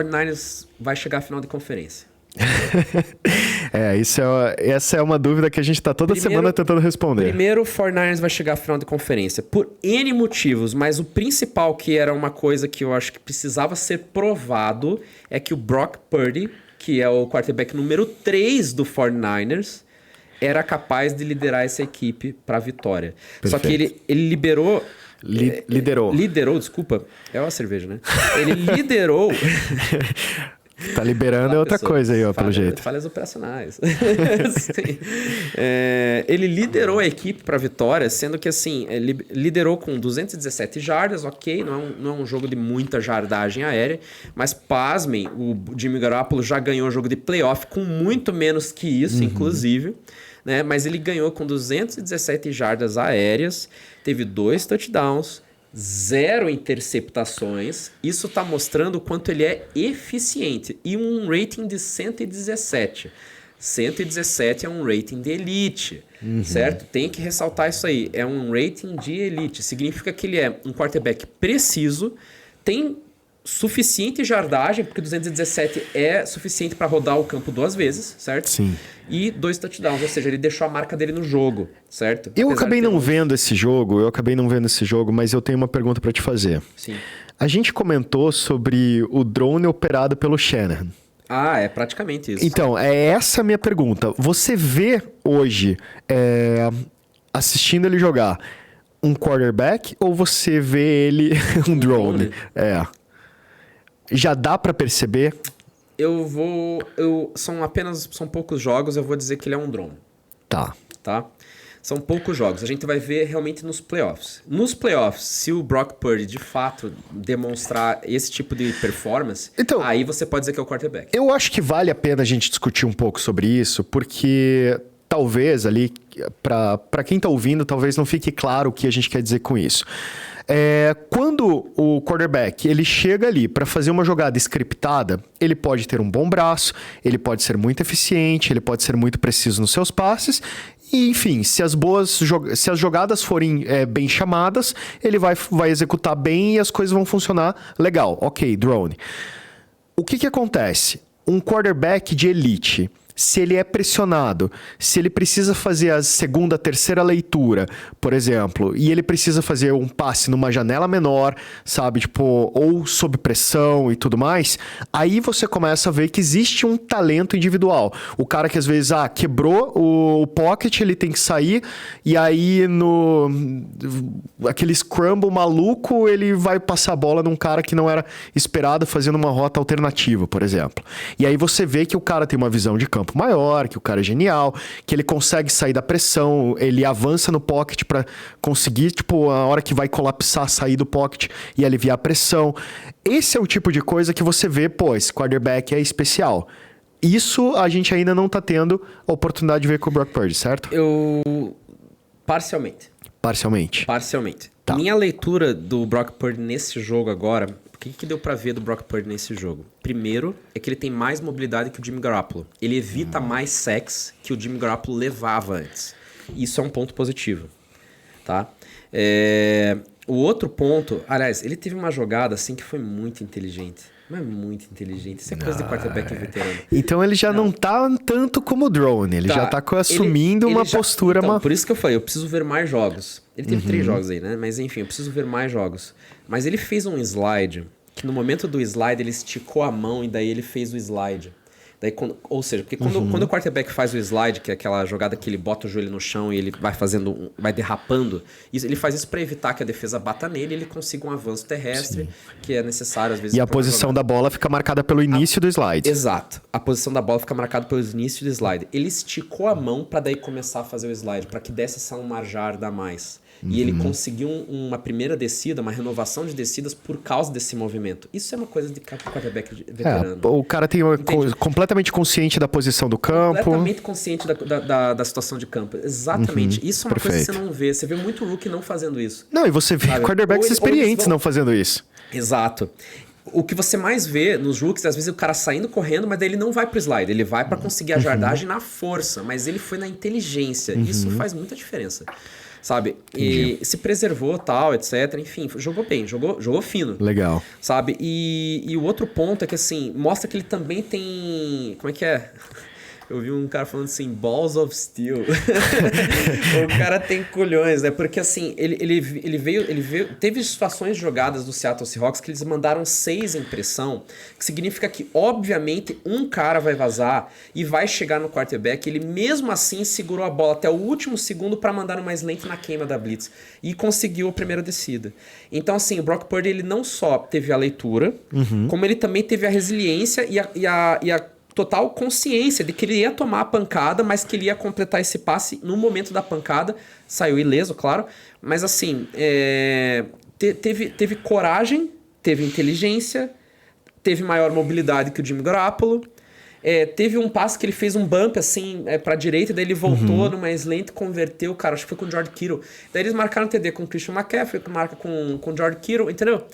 o 49ers vai chegar à final de conferência? Essa é uma dúvida que a gente tá toda semana tentando responder. Primeiro, o 49ers vai chegar à final de conferência por N motivos, mas o principal, que era uma coisa que eu acho que precisava ser provado, é que o Brock Purdy, que é o quarterback número 3 do 49ers, era capaz de liderar essa equipe para a vitória. Perfeito. Só que ele liderou, desculpa. É uma cerveja, né? Ele liderou... Tá liberando é outra coisa aí, ó, pelo jeito. Falhas operacionais. Ele liderou a equipe para a vitória, sendo que assim, ele liderou com 217 jardas, ok, não é um jogo de muita jardagem aérea, mas pasmem, o Jimmy Garoppolo já ganhou o jogo de playoff com muito menos que isso, inclusive, né? Mas ele ganhou com 217 jardas aéreas, teve 2 touchdowns, 0 interceptações. Isso está mostrando o quanto ele é eficiente. E um rating de 117. 117 é um rating de elite, certo? Tem que ressaltar isso aí. É um rating de elite. Significa que ele é um quarterback preciso, tem suficiente jardagem, porque 217 é suficiente para rodar o campo 2 vezes, certo? Sim. E 2 touchdowns, ou seja, ele deixou a marca dele no jogo, certo? Eu acabei não vendo esse jogo, mas eu tenho uma pergunta para te fazer. Sim. A gente comentou sobre o drone operado pelo Shanahan. Ah, é praticamente isso. Então, é essa a minha pergunta. Você vê hoje, assistindo ele jogar, um quarterback ou você vê ele um drone? Já dá pra perceber? São poucos jogos, eu vou dizer que ele é um drone. Tá? São poucos jogos. A gente vai ver realmente nos playoffs. Nos playoffs, se o Brock Purdy de fato demonstrar esse tipo de performance, então, aí você pode dizer que é o quarterback. Eu acho que vale a pena a gente discutir um pouco sobre isso, porque talvez ali, pra quem tá ouvindo, talvez não fique claro o que a gente quer dizer com isso. Quando o quarterback ele chega ali para fazer uma jogada scriptada, ele pode ter um bom braço, ele pode ser muito eficiente, ele pode ser muito preciso nos seus passes. E, enfim, se as jogadas forem bem chamadas, ele vai executar bem e as coisas vão funcionar legal. Ok, drone. O que acontece? Um quarterback de elite, se ele é pressionado, se ele precisa fazer a segunda, terceira leitura, por exemplo, e ele precisa fazer um passe numa janela menor, sabe, tipo, ou sob pressão e tudo mais, aí você começa a ver que existe um talento individual. O cara que às vezes, quebrou o pocket, ele tem que sair, e aí aquele scramble maluco, ele vai passar a bola num cara que não era esperado fazendo uma rota alternativa, por exemplo. E aí você vê que o cara tem uma visão de campo maior, que o cara é genial, que ele consegue sair da pressão, ele avança no pocket para conseguir, tipo, a hora que vai colapsar, sair do pocket e aliviar a pressão. Esse é o tipo de coisa que você vê, esse quarterback é especial. Isso a gente ainda não tá tendo a oportunidade de ver com o Brock Purdy, certo? Parcialmente. Tá. Minha leitura do Brock Purdy nesse jogo agora, o que deu pra ver do Brock Purdy nesse jogo? Primeiro, é que ele tem mais mobilidade que o Jimmy Garoppolo. Ele evita mais sacks que o Jimmy Garoppolo levava antes. Isso é um ponto positivo, tá? O outro ponto... Aliás, ele teve uma jogada assim que foi muito inteligente. Mas muito inteligente. Isso é coisa de quarterback veterano. Então ele já não tá tanto como o drone. Ele já tá assumindo uma postura... Então, por isso que eu falei, eu preciso ver mais jogos. Ele teve 3 jogos aí, né? Mas enfim, eu preciso ver mais jogos. Mas ele fez um slide, que no momento do slide ele esticou a mão e daí ele fez o slide. Daí, ou seja, porque quando o quarterback faz o slide, que é aquela jogada que ele bota o joelho no chão e ele vai derrapando, ele faz isso para evitar que a defesa bata nele e ele consiga um avanço terrestre, que é necessário às vezes. E a posição da bola fica marcada pelo início do slide. Exato. A posição da bola fica marcada pelo início do slide. Ele esticou a mão para daí começar a fazer o slide, para que desse essa uma jarda a mais. E ele conseguiu uma primeira descida, uma renovação de descidas por causa desse movimento. Isso é uma coisa de quarterback veterano. O cara tem completamente consciente da posição do campo. Completamente consciente da situação de campo. Exatamente. Isso é uma coisa que você não vê. Você vê muito rookie não fazendo isso. Não, e você vê quarterbacks experientes não fazendo isso. Exato. O que você mais vê nos rookies, às vezes o cara saindo correndo, mas daí ele não vai pro slide. Ele vai para conseguir a jardagem na força, mas ele foi na inteligência. Isso faz muita diferença. sabe? E se preservou, tal, etc. Enfim, jogou bem, jogou fino. Legal. Sabe? E o outro ponto é que, assim, mostra que ele também tem... Como é que é? Eu vi um cara falando assim, balls of steel. O cara tem culhões, né? Porque, assim, ele veio... Teve situações jogadas do Seattle Seahawks que eles mandaram 6 em pressão, que significa que, obviamente, um cara vai vazar e vai chegar no quarterback. Ele, mesmo assim, segurou a bola até o último segundo para mandar uma slant na queima da blitz. E conseguiu a primeira descida. Então, assim, o Brock Purdy, ele não só teve a leitura, como ele também teve a resiliência e a total consciência de que ele ia tomar a pancada, mas que ele ia completar esse passe no momento da pancada. Saiu ileso, claro. Mas assim, teve coragem, teve inteligência, teve maior mobilidade que o Jimmy Garoppolo. Teve um passe que ele fez um bump assim pra direita, daí ele voltou numa slant e converteu, cara, acho que foi com o George Kittle. Daí eles marcaram TD com o Christian McCaffrey, que marca com o George Kittle, entendeu?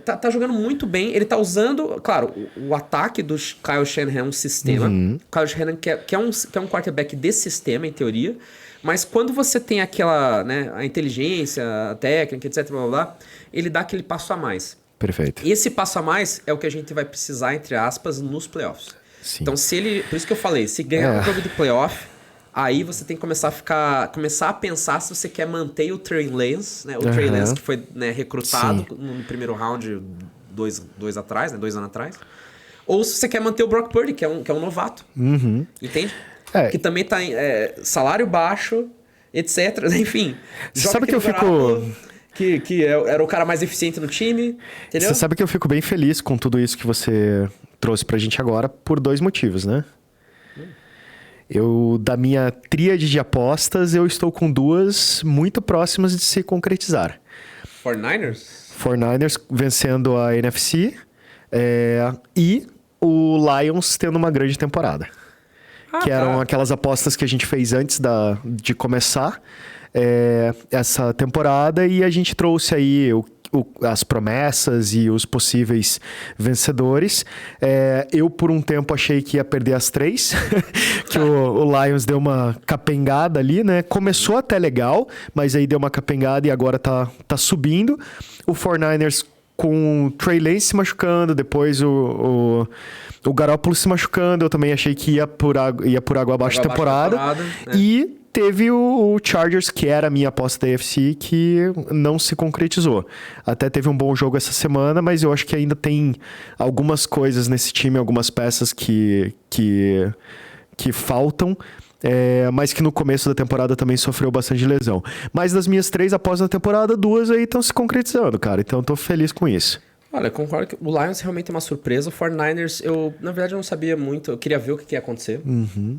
Tá jogando muito bem, ele tá usando, claro, o ataque do Kyle Shanahan é um sistema. Kyle Shanahan que é um quarterback de sistema, em teoria, mas quando você tem aquela, né, a inteligência, a técnica, etc, blá, blá, blá, ele dá aquele passo a mais. Perfeito. E esse passo a mais é o que a gente vai precisar, entre aspas, nos playoffs. Sim. Então, se ele... Por isso que eu falei, se ganhar um jogo de playoff, aí você tem que começar a pensar se você quer manter o Trey Lance, né? O Trey Lance que foi, né, recrutado no primeiro round 2 anos atrás. Ou se você quer manter o Brock Purdy, que é um novato. Entende? Que também tá em salário baixo, etc. Enfim. Sabe que eu fico... Que era o cara mais eficiente no time, entendeu? Você sabe que eu fico bem feliz com tudo isso que você trouxe pra gente agora por 2 motivos, né? Da minha tríade de apostas, eu estou com 2 muito próximas de se concretizar. 49ers vencendo a NFC e o Lions tendo uma grande temporada. Que eram aquelas apostas que a gente fez antes de começar essa temporada, e a gente trouxe aí as promessas e os possíveis vencedores. Eu, por um tempo, achei que ia perder as 3, que o Lions deu uma capengada ali, né? Começou até legal, mas aí deu uma capengada e agora tá subindo. O 49ers com o Trey Lance se machucando, depois o Garoppolo se machucando, eu também achei que ia por água abaixo da temporada. E teve o Chargers, que era a minha aposta da AFC, que não se concretizou. Até teve um bom jogo essa semana, mas eu acho que ainda tem algumas coisas nesse time, algumas peças que faltam, mas que no começo da temporada também sofreu bastante lesão. Mas das minhas 3 apostas da temporada, 2 aí estão se concretizando, cara. Então eu tô feliz com isso. Olha, eu concordo que o Lions realmente é uma surpresa. O 49ers, na verdade, eu não sabia muito. Eu queria ver o que ia acontecer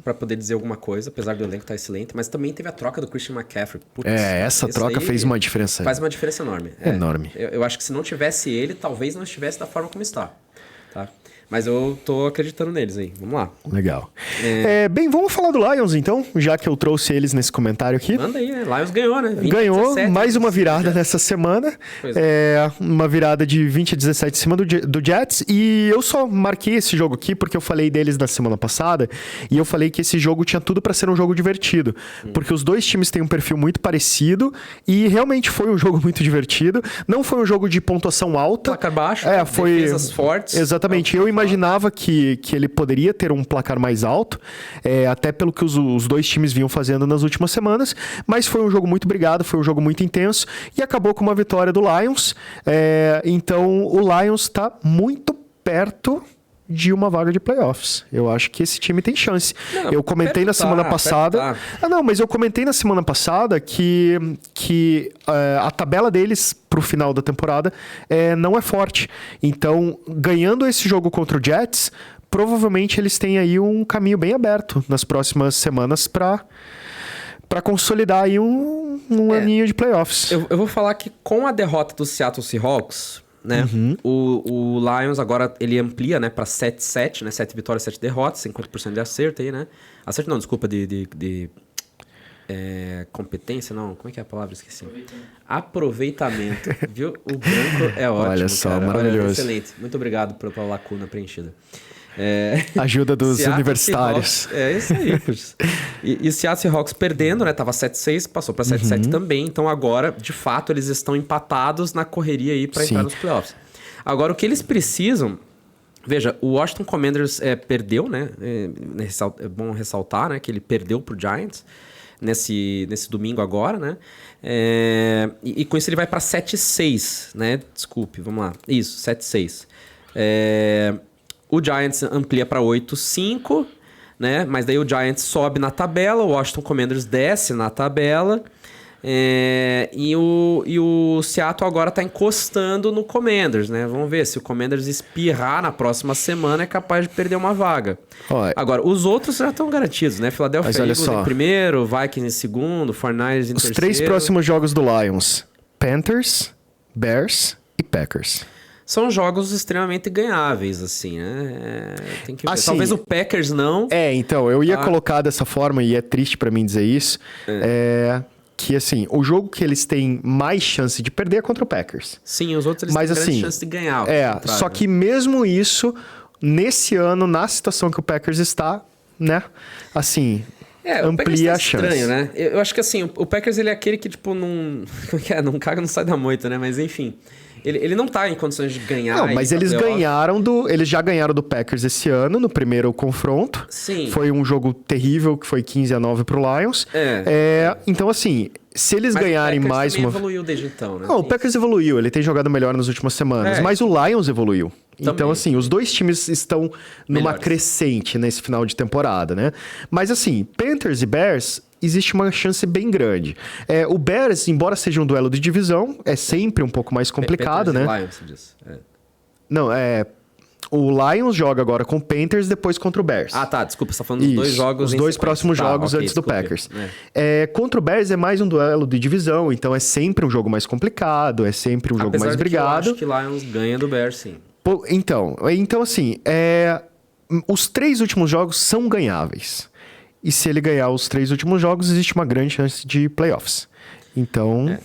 pra poder dizer alguma coisa, apesar do elenco estar excelente. Mas também teve a troca do Christian McCaffrey. Putz, essa troca fez uma diferença. Faz uma diferença enorme. Enorme. Eu acho que se não tivesse ele, talvez não estivesse da forma como está. Tá? Mas eu tô acreditando neles aí. Vamos lá. Legal. Bem, vamos falar do Lions, então, já que eu trouxe eles nesse comentário aqui. Manda aí, né? Lions ganhou, né? 20, mais uma virada nessa semana. Uma virada de 20-17 em cima do Jets. E eu só marquei esse jogo aqui porque eu falei deles na semana passada. E eu falei que esse jogo tinha tudo pra ser um jogo divertido. Porque os 2 times têm um perfil muito parecido. E realmente foi um jogo muito divertido. Não foi um jogo de pontuação alta. Placar baixo, foi defesas fortes. Exatamente. Eu imaginava que ele poderia ter um placar mais alto, até pelo que os 2 times vinham fazendo nas últimas semanas, mas foi um jogo muito brigado, foi um jogo muito intenso e acabou com uma vitória do Lions. Então o Lions está muito perto de uma vaga de playoffs. Eu acho que esse time tem chance. Eu comentei na semana passada... mas eu comentei na semana passada que a tabela deles pro final da temporada não é forte. Então, ganhando esse jogo contra o Jets, provavelmente eles têm aí um caminho bem aberto nas próximas semanas para consolidar aí um aninho de playoffs. Eu vou falar que com a derrota do Seattle Seahawks, né? O Lions agora ele amplia, né, para 7-7, né? 7 vitórias, 7 derrotas, 50% de acerto aí, né? Acerto não, desculpa, de competência, não. Como é que é a palavra? Esqueci. Aproveitamento. Viu? O branco é ótimo. Olha só, cara. maravilhoso. Olha, excelente. Muito obrigado pela lacuna preenchida. Ajuda dos Seattle universitários. Seahawks, é isso aí, putz. E o Seattle Seahawks perdendo, né? Tava 7-6, passou pra 7-7 também. Então agora, de fato, eles estão empatados na correria aí pra entrar nos playoffs. Agora, o que eles precisam... Veja, o Washington Commanders perdeu, né? É bom ressaltar, né? Que ele perdeu pro Giants nesse domingo agora, né? E com isso ele vai para 7-6, né? Desculpe, vamos lá. Isso, 7-6. O Giants amplia para 8-5, né? Mas daí o Giants sobe na tabela, o Washington Commanders desce na tabela. E o Seattle agora está encostando no Commanders, né? Vamos ver, se o Commanders espirrar na próxima semana é capaz de perder uma vaga. Olha. Agora, os outros já estão garantidos, né? Philadelphia Eagles em primeiro, Vikings em segundo, 49ers em terceiro. Os 3 próximos jogos do Lions: Panthers, Bears e Packers. São jogos extremamente ganháveis, assim, né? Tem que ver. Assim, talvez o Packers não. Então, eu ia colocar dessa forma, e é triste pra mim dizer isso, que, assim, o jogo que eles têm mais chance de perder é contra o Packers. Sim, os outros eles têm grande chance de ganhar. Só que mesmo isso, nesse ano, na situação que o Packers está, né? Assim, amplia a chance. Estranho, né? Eu acho que, assim, o Packers, ele é aquele que, tipo, não... não caga, não sai da moita, né? Mas, enfim... Ele não tá em condições de ganhar. Não, mas eles já ganharam do Packers esse ano, no primeiro confronto. Sim. Foi um jogo terrível, que foi 15-9 pro Lions. Então, assim, se eles ganharem mais uma... O Packers evoluiu desde então, né? Não, o Packers evoluiu, ele tem jogado melhor nas últimas semanas. Mas o Lions evoluiu. Também. Então, assim, os dois times estão numa crescente nesse final de temporada, né? Mas, assim, Panthers e Bears... existe uma chance bem grande. O Bears, embora seja um duelo de divisão, é sempre um pouco mais complicado, né? Lions, você disse. Não, o Lions joga agora com o Panthers, depois contra o Bears. Ah, tá. Desculpa, você tá falando dos dois jogos os dois próximos jogos antes do Packers. Contra o Bears é mais um duelo de divisão, então é sempre um jogo mais complicado, é sempre um jogo mais brigado. Eu acho que Lions ganha do Bears, sim. Então assim, os 3 últimos jogos são ganháveis. E se ele ganhar os 3 últimos jogos, existe uma grande chance de playoffs. Então...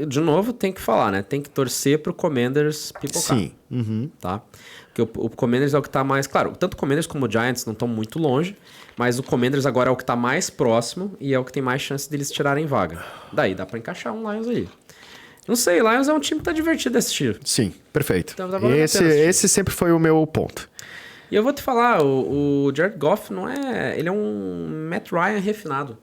de novo, tem que falar, né? Tem que torcer pro Commanders pipocar. Sim. Tá? Porque o Commanders é o que tá mais... Claro, tanto o Commanders como o Giants não estão muito longe, mas o Commanders agora é o que tá mais próximo e é o que tem mais chance deles tirarem vaga. Daí dá pra encaixar um Lions aí. Não sei, Lions é um time que tá divertido de assistir. Sim, perfeito. Então, esse sempre foi o meu ponto. E eu vou te falar, o Jared Goff não é... Ele é um Matt Ryan refinado.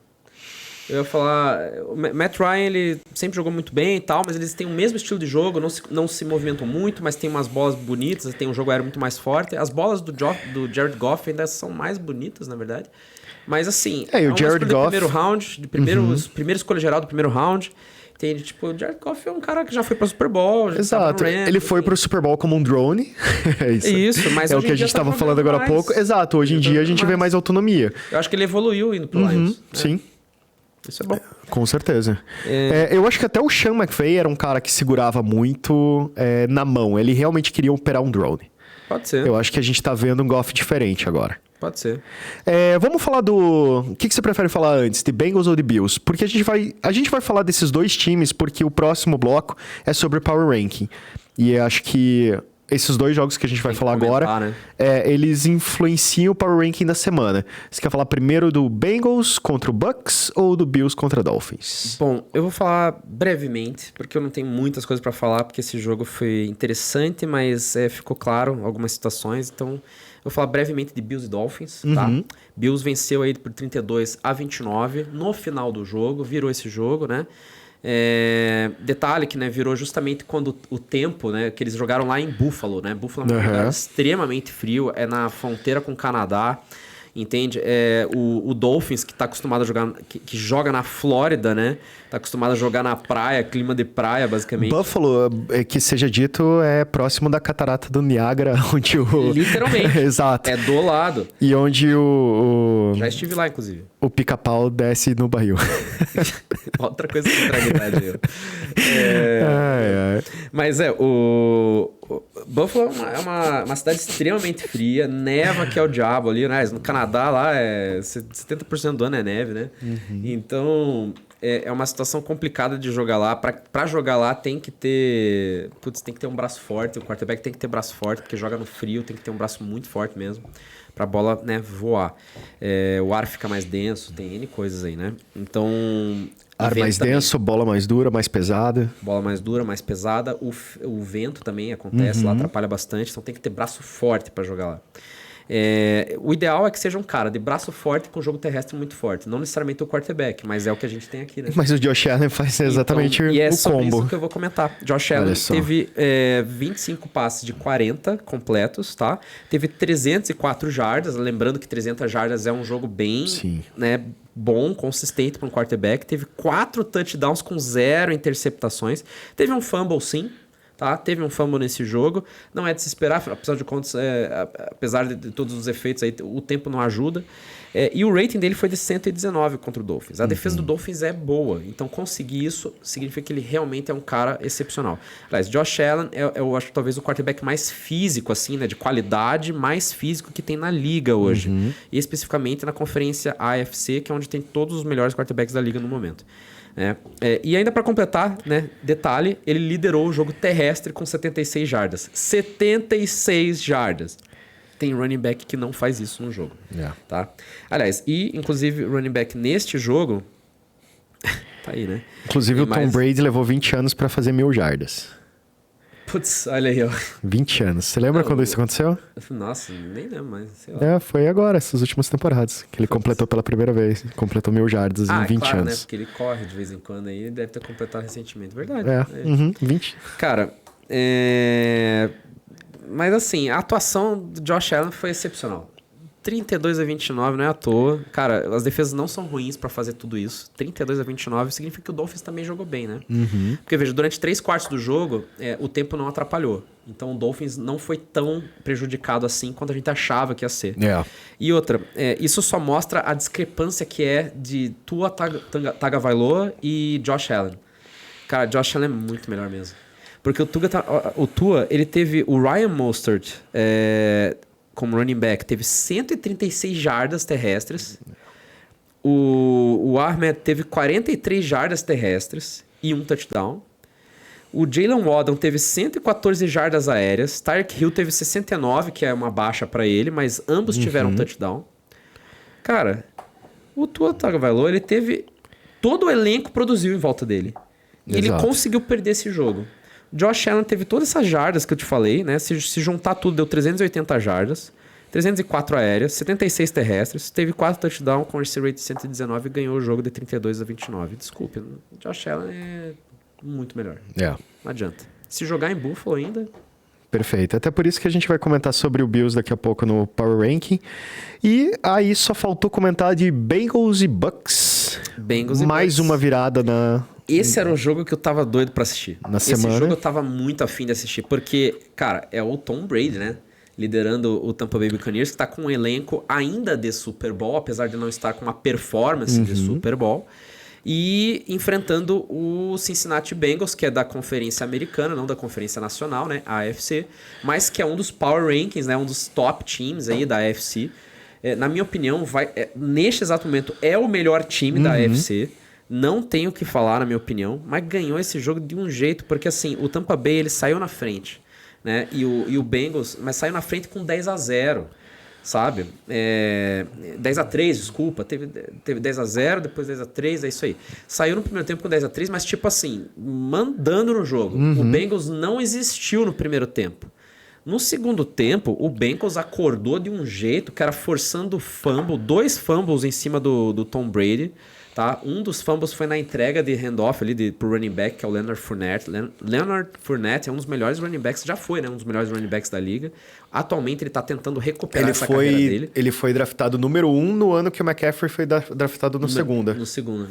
Eu ia falar... O Matt Ryan, ele sempre jogou muito bem e tal, mas eles têm o mesmo estilo de jogo, não se movimentam muito, mas tem umas bolas bonitas, tem um jogo aéreo muito mais forte. As bolas do Jared Goff ainda são mais bonitas, na verdade. Mas assim... o Jared Goff... primeiro round, primeiro escolha geral do primeiro round... Entende? Tipo, o Jared Goff é um cara que já foi pro Super Bowl. Exato. Ele foi pro Super Bowl como um drone. Isso, mas é o que a gente estava falando agora há pouco. Exato. Hoje em dia a gente vê mais autonomia. Eu acho que ele evoluiu indo pro Lions. Sim. Isso é bom. Com certeza. Eu acho que até o Sean McVay era um cara que segurava muito na mão. Ele realmente queria operar um drone. Pode ser. Eu acho que a gente tá vendo um Goff diferente agora. Pode ser. Vamos falar do... O que você prefere falar antes, de Bengals ou de Bills? Porque a gente vai falar desses dois times porque o próximo bloco é sobre Power Ranking. E eu acho que esses dois jogos que a gente vai falar agora, né? Eles influenciam o Power Ranking da semana. Você quer falar primeiro do Bengals contra o Bucks ou do Bills contra Dolphins? Bom, eu vou falar brevemente, porque eu não tenho muitas coisas pra falar, porque esse jogo foi interessante, mas ficou claro algumas situações, então... Eu vou falar brevemente de Bills e Dolphins, tá? Bills venceu aí por 32-29 no final do jogo, virou esse jogo, né? Detalhe que, né, virou justamente quando o tempo, né, que eles jogaram lá em Buffalo, né? Buffalo é um lugar extremamente frio, é na fronteira com o Canadá, entende? O Dolphins, que tá acostumado a jogar, que joga na Flórida, né? Tá acostumado a jogar na praia, clima de praia, basicamente. Buffalo, que seja dito, é próximo da catarata do Niágara, onde o... Literalmente. Exato. É do lado. E onde Já estive lá, inclusive. O pica-pau desce no barril. Outra coisa que traga idade. Mas o Buffalo é uma cidade extremamente fria, neva que é o diabo ali, né? No Canadá lá 70% do ano é neve, né? Então... é uma situação complicada de jogar lá. Pra jogar lá tem que ter... tem que ter um braço forte. O quarterback tem que ter braço forte, porque joga no frio, tem que ter um braço muito forte mesmo. Pra bola, né, voar. O ar fica mais denso, tem N coisas aí, né? Então... Ar mais denso, bola mais dura, mais pesada. Bola mais dura, mais pesada. O vento também acontece lá, atrapalha bastante. Então tem que ter braço forte pra jogar lá. O ideal é que seja um cara de braço forte com jogo terrestre muito forte. Não necessariamente o quarterback, mas é o que a gente tem aqui, né? Mas o Josh Allen faz exatamente então, e o sobre combo. isso que eu vou comentar. Josh Allen teve 25 passes de 40 completos, tá? Teve 304 jardas. Lembrando que 300 jardas é um jogo bem, né, bom, consistente para um quarterback. Teve 4 touchdowns com 0 interceptações. Teve um fumble, sim. Tá? Teve um fumble nesse jogo. Não é de se esperar, apesar de contas, apesar de todos os efeitos aí, o tempo não ajuda. E o rating dele foi de 119 contra o Dolphins. A defesa do Dolphins é boa. Então, conseguir isso significa que ele realmente é um cara excepcional. Aliás, Josh Allen eu acho talvez o quarterback mais físico, assim, né? De qualidade, mais físico que tem na liga hoje. E especificamente na conferência AFC, que é onde tem todos os melhores quarterbacks da liga no momento. E ainda para completar, né, detalhe, ele liderou o jogo terrestre com 76 jardas. 76 jardas. Tem running back que não faz isso no jogo. Tá? Aliás, inclusive running back neste jogo... tá aí, né? Inclusive o Tom Brady levou 20 anos para fazer 1000 jardas. Putz, olha aí, ó. 20 anos. Você lembra quando isso aconteceu? Nossa, nem lembro mais. Sei lá. Foi agora, essas últimas temporadas. Que ele completou pela primeira vez. Completou 1000 jardas em 20 claro, anos. Né? Porque ele corre de vez em quando aí. Ele deve ter completado recentemente. Verdade. 20. Cara, mas assim, a atuação do Josh Allen foi excepcional. 32-29 não é à toa. Cara, as defesas não são ruins pra fazer tudo isso. 32-29 significa que o Dolphins também jogou bem, né? Porque, veja, durante 3/4 do jogo, o tempo não atrapalhou. Então, o Dolphins não foi tão prejudicado assim quanto a gente achava que ia ser. E outra, isso só mostra a discrepância que é de Tua Tagovailoa e Josh Allen. Cara, Josh Allen é muito melhor mesmo. Porque o Tua, ele teve o Ryan Mostert... como running back, teve 136 jardas terrestres. O Ahmed teve 43 jardas terrestres e um touchdown. O Jalen Waddle teve 114 jardas aéreas. Tyreek Hill teve 69, que é uma baixa para ele, mas ambos tiveram touchdown. Cara, o Tua Tagovailoa, ele teve... Todo o elenco produziu em volta dele. E ele conseguiu perder esse jogo. Josh Allen teve todas essas jardas que eu te falei, né? Se juntar tudo, deu 380 jardas, 304 aéreas, 76 terrestres, teve 4 touchdowns com esse rate de 119 e ganhou o jogo de 32-29. Desculpe, Josh Allen é muito melhor. Não adianta. Se jogar em Buffalo ainda... Perfeito. Até por isso que a gente vai comentar sobre o Bills daqui a pouco no Power Ranking. E aí só faltou comentar de Bengals e Bucks. Mais uma virada na... Esse era o jogo que eu tava doido pra assistir. Esse jogo eu tava muito afim de assistir, porque, cara, é o Tom Brady, né? Liderando o Tampa Bay Buccaneers, que tá com um elenco ainda de Super Bowl, apesar de não estar com uma performance de Super Bowl. E enfrentando o Cincinnati Bengals, que é da Conferência Americana, não da Conferência Nacional, né? A AFC, mas que é um dos Power Rankings, né? Um dos top teams aí da AFC. Na minha opinião, neste exato momento, é o melhor time da AFC. Não tenho o que falar, na minha opinião, mas ganhou esse jogo de um jeito, porque assim, o Tampa Bay ele saiu na frente, né? E o Bengals, mas saiu na frente com 10-0, sabe? 10-3, desculpa, teve 10-0, depois 10-3, é isso aí. Saiu no primeiro tempo com 10-3, mas tipo assim, mandando no jogo. O Bengals não existiu no primeiro tempo. No segundo tempo, o Bengals acordou de um jeito que era forçando fumble, 2 fumbles em cima do Tom Brady. Tá? Um dos fumbles foi na entrega de handoff ali pro running back, que é o Leonard Fournette. Leonard Fournette é um dos melhores running backs, já foi, né? Um dos melhores running backs da liga. Atualmente ele tá tentando recuperar essa carreira dele. Ele foi draftado número 1 no ano que o McCaffrey foi draftado no segundo. No segundo,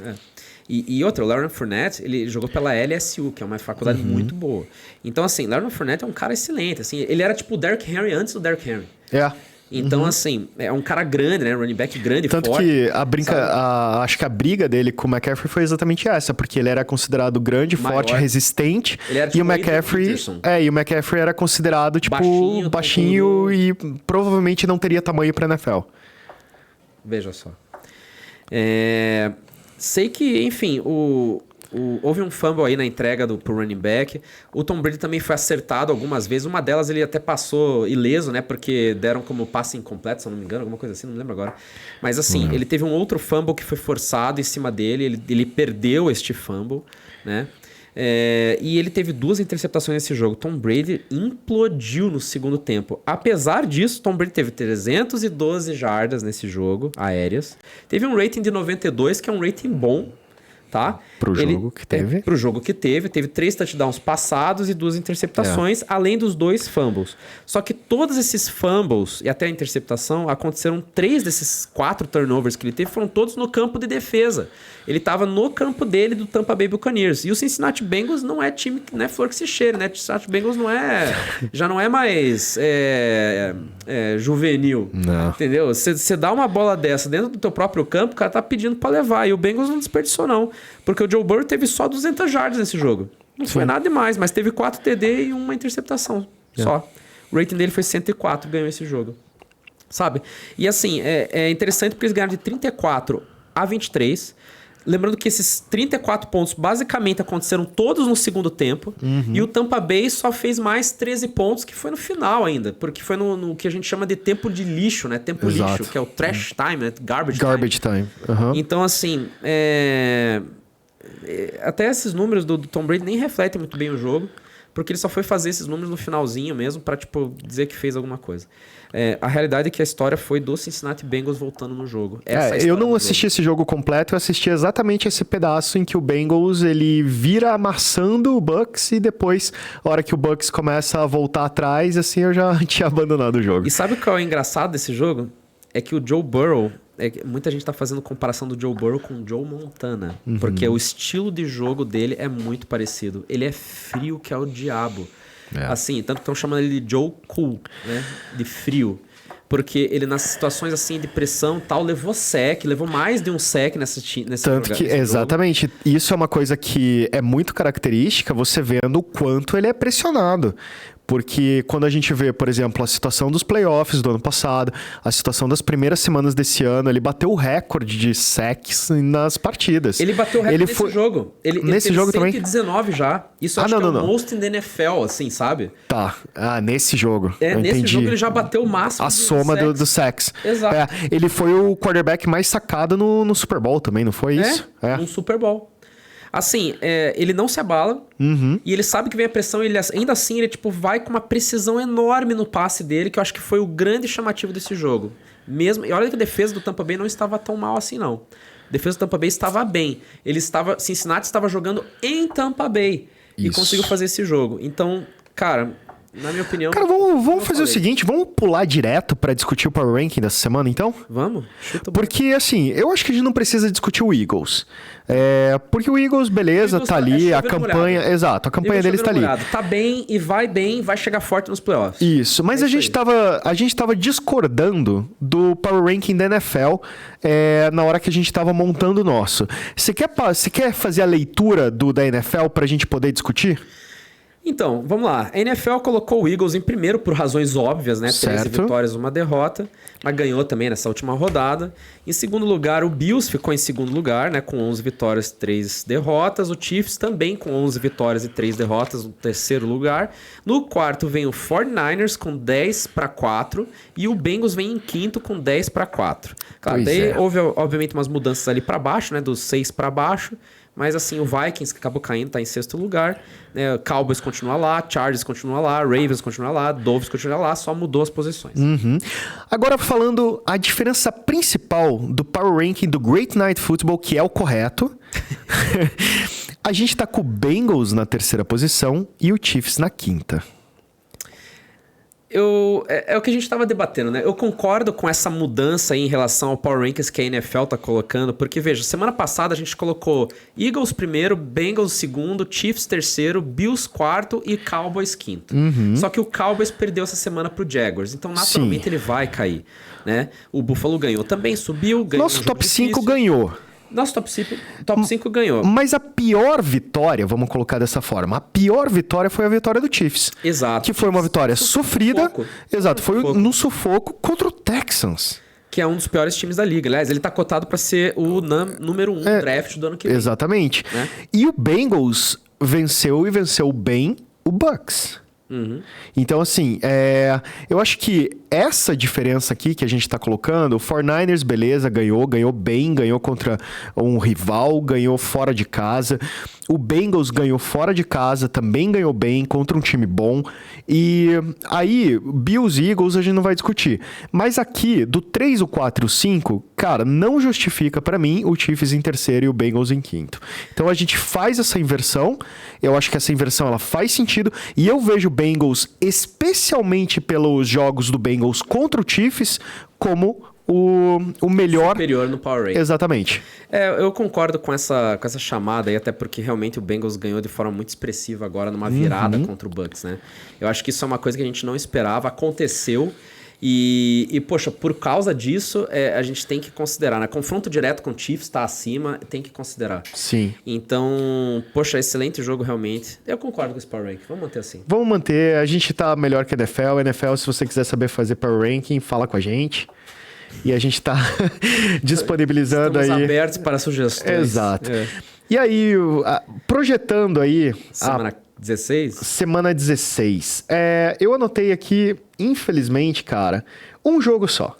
E outra, o Leonard Fournette, ele jogou pela LSU, que é uma faculdade muito boa. Então, assim, Leonard Fournette é um cara excelente. Assim, ele era tipo o Derrick Henry antes do Derrick Henry. Então, assim, é um cara grande, né? Running back grande, Tanto forte. Tanto que acho que a briga dele com o McCaffrey foi exatamente essa, porque ele era considerado grande, forte, resistente. Ele era, tipo, e o McCaffrey era considerado, tipo, baixinho e provavelmente não teria tamanho pra NFL. Veja só. sei que, enfim, houve um fumble aí na entrega pro running back. O Tom Brady também foi acertado algumas vezes. Uma delas ele até passou ileso, né? Porque deram como passe incompleto, se eu não me engano, alguma coisa assim, não me lembro agora. Mas assim, ele teve um outro fumble que foi forçado em cima dele. Ele perdeu este fumble, né? E ele teve 2 interceptações nesse jogo. Tom Brady implodiu no segundo tempo. Apesar disso, Tom Brady teve 312 jardas nesse jogo, aéreas. Teve um rating de 92, que é um rating bom. Tá? Pro jogo que teve. Pro jogo que teve 3 touchdowns passados e 2 interceptações, além dos 2 fumbles. Só que todos esses fumbles e até a interceptação, aconteceram 3 desses 4 turnovers que ele teve, foram todos no campo de defesa. Ele estava no campo dele do Tampa Bay Buccaneers. E o Cincinnati Bengals não é time, não é flor que se cheira, né? O Cincinnati Bengals já não é mais juvenil. Não. Entendeu? Você dá uma bola dessa dentro do teu próprio campo, o cara tá pedindo para levar. E o Bengals não desperdiçou, não. Porque o Joe Burrow teve só 200 jardas nesse jogo. Não foi nada demais, mas teve 4 TD e uma interceptação só. O rating dele foi 104, ganhou esse jogo. Sabe? E assim, é interessante porque eles ganharam de 34-23. Lembrando que esses 34 pontos basicamente aconteceram todos no segundo tempo. E o Tampa Bay só fez mais 13 pontos, que foi no final ainda. Porque foi no que a gente chama de tempo de lixo, né? Tempo lixo, que é o trash time, né? Garbage time. Então, assim, até esses números do Tom Brady nem refletem muito bem o jogo. Porque ele só foi fazer esses números no finalzinho mesmo pra, tipo, dizer que fez alguma coisa. A realidade é que a história foi do Cincinnati Bengals voltando no jogo. Eu não assisti esse jogo completo, eu assisti exatamente esse pedaço em que o Bengals, ele vira amassando o Bucs e depois, a hora que o Bucs começa a voltar atrás, assim, eu já tinha abandonado o jogo. E sabe o que é o engraçado desse jogo? É que o Joe Burrow... muita gente tá fazendo comparação do Joe Burrow com o Joe Montana. Porque o estilo de jogo dele é muito parecido. Ele é frio que é o diabo. Assim, tanto que estão chamando ele de Joe Cool, né? De frio. Porque ele, nas situações assim de pressão e tal, levou mais de um sec nesse Tanto que, exatamente, jogo. Isso é uma coisa que é muito característica, você vendo o quanto ele é pressionado. Porque quando a gente vê, por exemplo, a situação dos playoffs do ano passado, a situação das primeiras semanas desse ano, ele bateu o recorde de sacks nas partidas. Ele bateu o recorde nesse jogo. Nesse jogo 119 também? Já. Isso acho que é o most in the NFL, assim, sabe? Tá. Nesse jogo. Nesse jogo ele já bateu o máximo a soma do sacks. Exato. Ele foi o quarterback mais sacado no Super Bowl também, não foi isso? No Super Bowl. Assim, ele não se abala e ele sabe que vem a pressão e ainda assim ele tipo, vai com uma precisão enorme no passe dele, que eu acho que foi o grande chamativo desse jogo. E olha que a defesa do Tampa Bay não estava tão mal assim, não. A defesa do Tampa Bay estava bem. Cincinnati estava jogando em Tampa Bay e conseguiu fazer esse jogo. Então, cara... Na minha opinião... Cara, vamos fazer o seguinte, vamos pular direto pra discutir o Power Ranking dessa semana, então? Vamos. Chuta. Porque, assim, eu acho que a gente não precisa discutir o Eagles. Porque o Eagles, beleza, o Eagles tá ali, a campanha... Molhado. Exato, a campanha deles tá ali. Tá bem e vai chegar forte nos playoffs. Isso, mas a gente tava discordando do Power Ranking da NFL na hora que a gente tava montando o nosso. Você quer fazer a leitura da NFL pra gente poder discutir? Então, vamos lá. A NFL colocou o Eagles em primeiro por razões óbvias, né? 13 vitórias, 1 derrota, mas ganhou também nessa última rodada. Em segundo lugar, o Bills ficou em segundo lugar, né? Com 11 vitórias, 3 derrotas. O Chiefs também com 11 vitórias e 3 derrotas, no terceiro lugar. No quarto vem o 49ers com 10-4 e o Bengals vem em quinto com 10-4. Claro, daí houve, obviamente, umas mudanças ali para baixo, né? Dos 6 para baixo. Mas assim, o Vikings, que acabou caindo, tá em sexto lugar. Cowboys continua lá, Chargers continua lá, Ravens continua lá, Dolphins continua lá, só mudou as posições. Agora falando a diferença principal do Power Ranking do Great Night Football, que é o correto. A gente tá com o Bengals na terceira posição e o Chiefs na quinta. É o que a gente estava debatendo, né? Eu concordo com essa mudança aí em relação ao Power Rankings que a NFL tá colocando, porque, veja, semana passada a gente colocou Eagles primeiro, Bengals segundo, Chiefs terceiro, Bills quarto e Cowboys quinto. Só que o Cowboys perdeu essa semana pro Jaguars, então naturalmente ele vai cair, né? O Buffalo ganhou também, subiu, ganhou. Nosso top 5 ganhou. Nosso top 5 ganhou. Mas a pior vitória, vamos colocar dessa forma, a pior vitória foi a vitória do Chiefs. Exato. Que foi uma vitória sofrida. Sufoco. Exato, foi no sufoco contra o Texans. que é um dos piores times da liga. Aliás, ele tá cotado para ser o número 1 draft do ano que vem. Exatamente. Né? E o Bengals venceu e venceu bem o Bucks. Então, assim, eu acho que essa diferença aqui que a gente tá colocando, o 49ers, beleza, ganhou bem, ganhou contra um rival, ganhou fora de casa. O Bengals ganhou fora de casa, também ganhou bem contra um time bom. E aí, Bills e Eagles a gente não vai discutir. Mas aqui, do 3, o 4 e o 5, cara, não justifica pra mim o Chiefs em terceiro e o Bengals em quinto. Então a gente faz essa inversão. Eu acho que essa inversão ela faz sentido. E eu vejo o Bengals, especialmente pelos jogos do Bengals contra o Chiefs, como o melhor... Superior no Power Ranking. Exatamente. Eu concordo com essa chamada aí, até porque realmente o Bengals ganhou de forma muito expressiva agora numa virada contra o Bucks, né? Eu acho que isso é uma coisa que a gente não esperava, aconteceu e poxa, por causa disso, a gente tem que considerar, né? Confronto direto com o Chiefs tá acima, tem que considerar. Sim. Então, poxa, excelente jogo realmente. Eu concordo com esse Power Ranking, vamos manter assim. Vamos manter, a gente tá melhor que a NFL. A NFL, se você quiser saber fazer Power Ranking, fala com a gente. E a gente tá disponibilizando Estamos aí... abertos para sugestões. Exato. E aí, projetando aí... Semana 16? Semana 16. Eu anotei aqui, infelizmente, cara, um jogo só.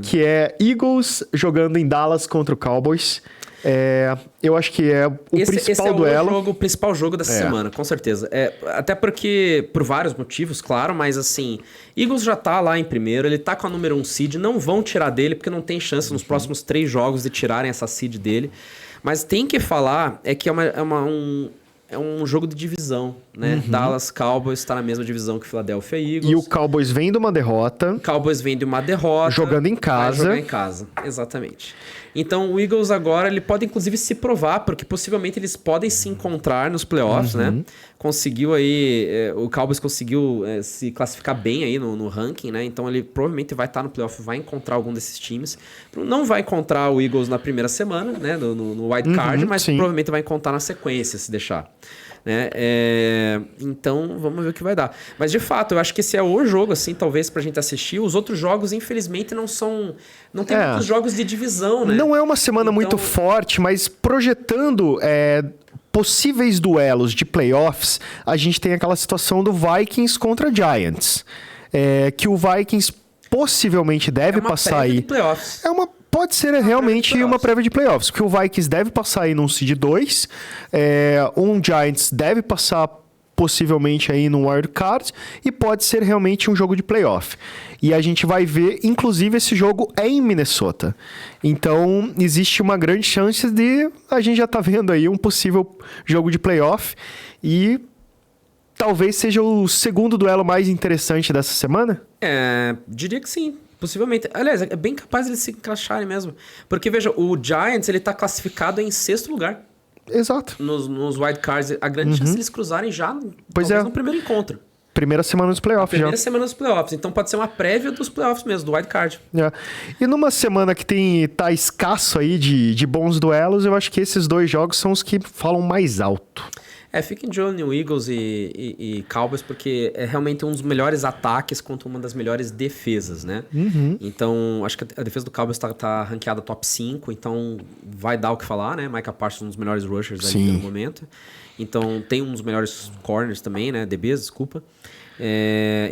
Que é Eagles jogando em Dallas contra o Cowboys. Eu acho que é o principal duelo. O principal jogo dessa semana, com certeza. Até porque, por vários motivos, claro, mas assim, Eagles já tá lá em primeiro, ele tá com a número 1 seed, não vão tirar dele, porque não tem chance nos próximos 3 jogos de tirarem essa seed dele. Mas tem que falar, que é um jogo de divisão, né? Dallas Cowboys está na mesma divisão que Philadelphia Eagles. E o Cowboys vem de uma derrota. Cowboys vem de uma derrota. Jogando em casa. Vai jogar em casa, exatamente. Então o Eagles agora, ele pode inclusive se provar, porque possivelmente eles podem se encontrar nos playoffs, né? Conseguiu aí, o Cowboys conseguiu se classificar bem aí no ranking, né? Então ele provavelmente vai estar no playoff, vai encontrar algum desses times. Não vai encontrar o Eagles na primeira semana, né? No wild card, mas sim. provavelmente vai encontrar na sequência, se deixar. Né? Então, vamos ver o que vai dar. Mas, de fato, eu acho que esse é o jogo, assim, talvez pra gente assistir. Os outros jogos, infelizmente, não tem muitos jogos de divisão, né? Não é uma semana muito forte, mas projetando possíveis duelos de playoffs, a gente tem aquela situação do Vikings contra Giants. Que o Vikings possivelmente deve passar aí. De playoffs. Pode ser realmente uma prévia de playoffs, porque o Vikings deve passar aí num seed 2, um Giants deve passar possivelmente aí num wild card, e pode ser realmente um jogo de playoff. E a gente vai ver, inclusive, esse jogo é em Minnesota. Então, existe uma grande chance de a gente já tá vendo aí um possível jogo de playoff, e talvez seja o segundo duelo mais interessante dessa semana? Diria que sim. Possivelmente. Aliás, é bem capaz de eles se encaixarem mesmo. Porque, veja, o Giants, ele tá classificado em 6º lugar. Exato. Nos wild cards. A grande chance de eles cruzarem já no primeiro encontro. Primeira semana dos playoffs Primeira semana dos playoffs. Então pode ser uma prévia dos playoffs mesmo, do wild card. E numa semana que tá escasso aí de bons duelos, eu acho que esses 2 jogos são os que falam mais alto. Fiquem de olho no Eagles e Cowboys, porque é realmente um dos melhores ataques contra uma das melhores defesas, né? Então, acho que a defesa do Cowboys tá ranqueada top 5, então vai dar o que falar, né? Micah Parsons, um dos melhores rushers ali no momento. Então, tem um dos melhores corners também, né? DBs, desculpa.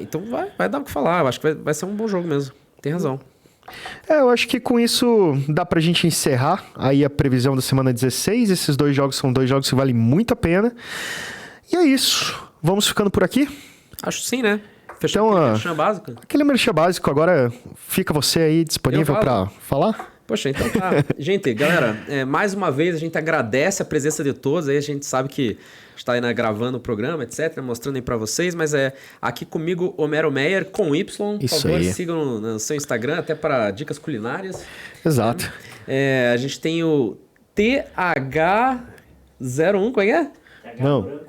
Então, vai dar o que falar. Eu acho que vai ser um bom jogo mesmo. Tem razão. Eu acho que com isso dá pra gente encerrar aí a previsão da semana 16. Esses 2 jogos são 2 jogos que valem muito a pena. E é isso. Vamos ficando por aqui? Acho sim, né? Fechou aquele merchan básico? Aquele merchan básico. Agora fica você aí disponível pra falar? Poxa, então tá. Gente, galera, mais uma vez a gente agradece a presença de todos. Aí a gente sabe que está aí gravando o programa, etc., mostrando aí pra vocês, mas aqui comigo, Homero Meyer, com Y. Por favor, sigam no seu Instagram, até para dicas culinárias. Exato. A gente tem o TH01, qual é? Não.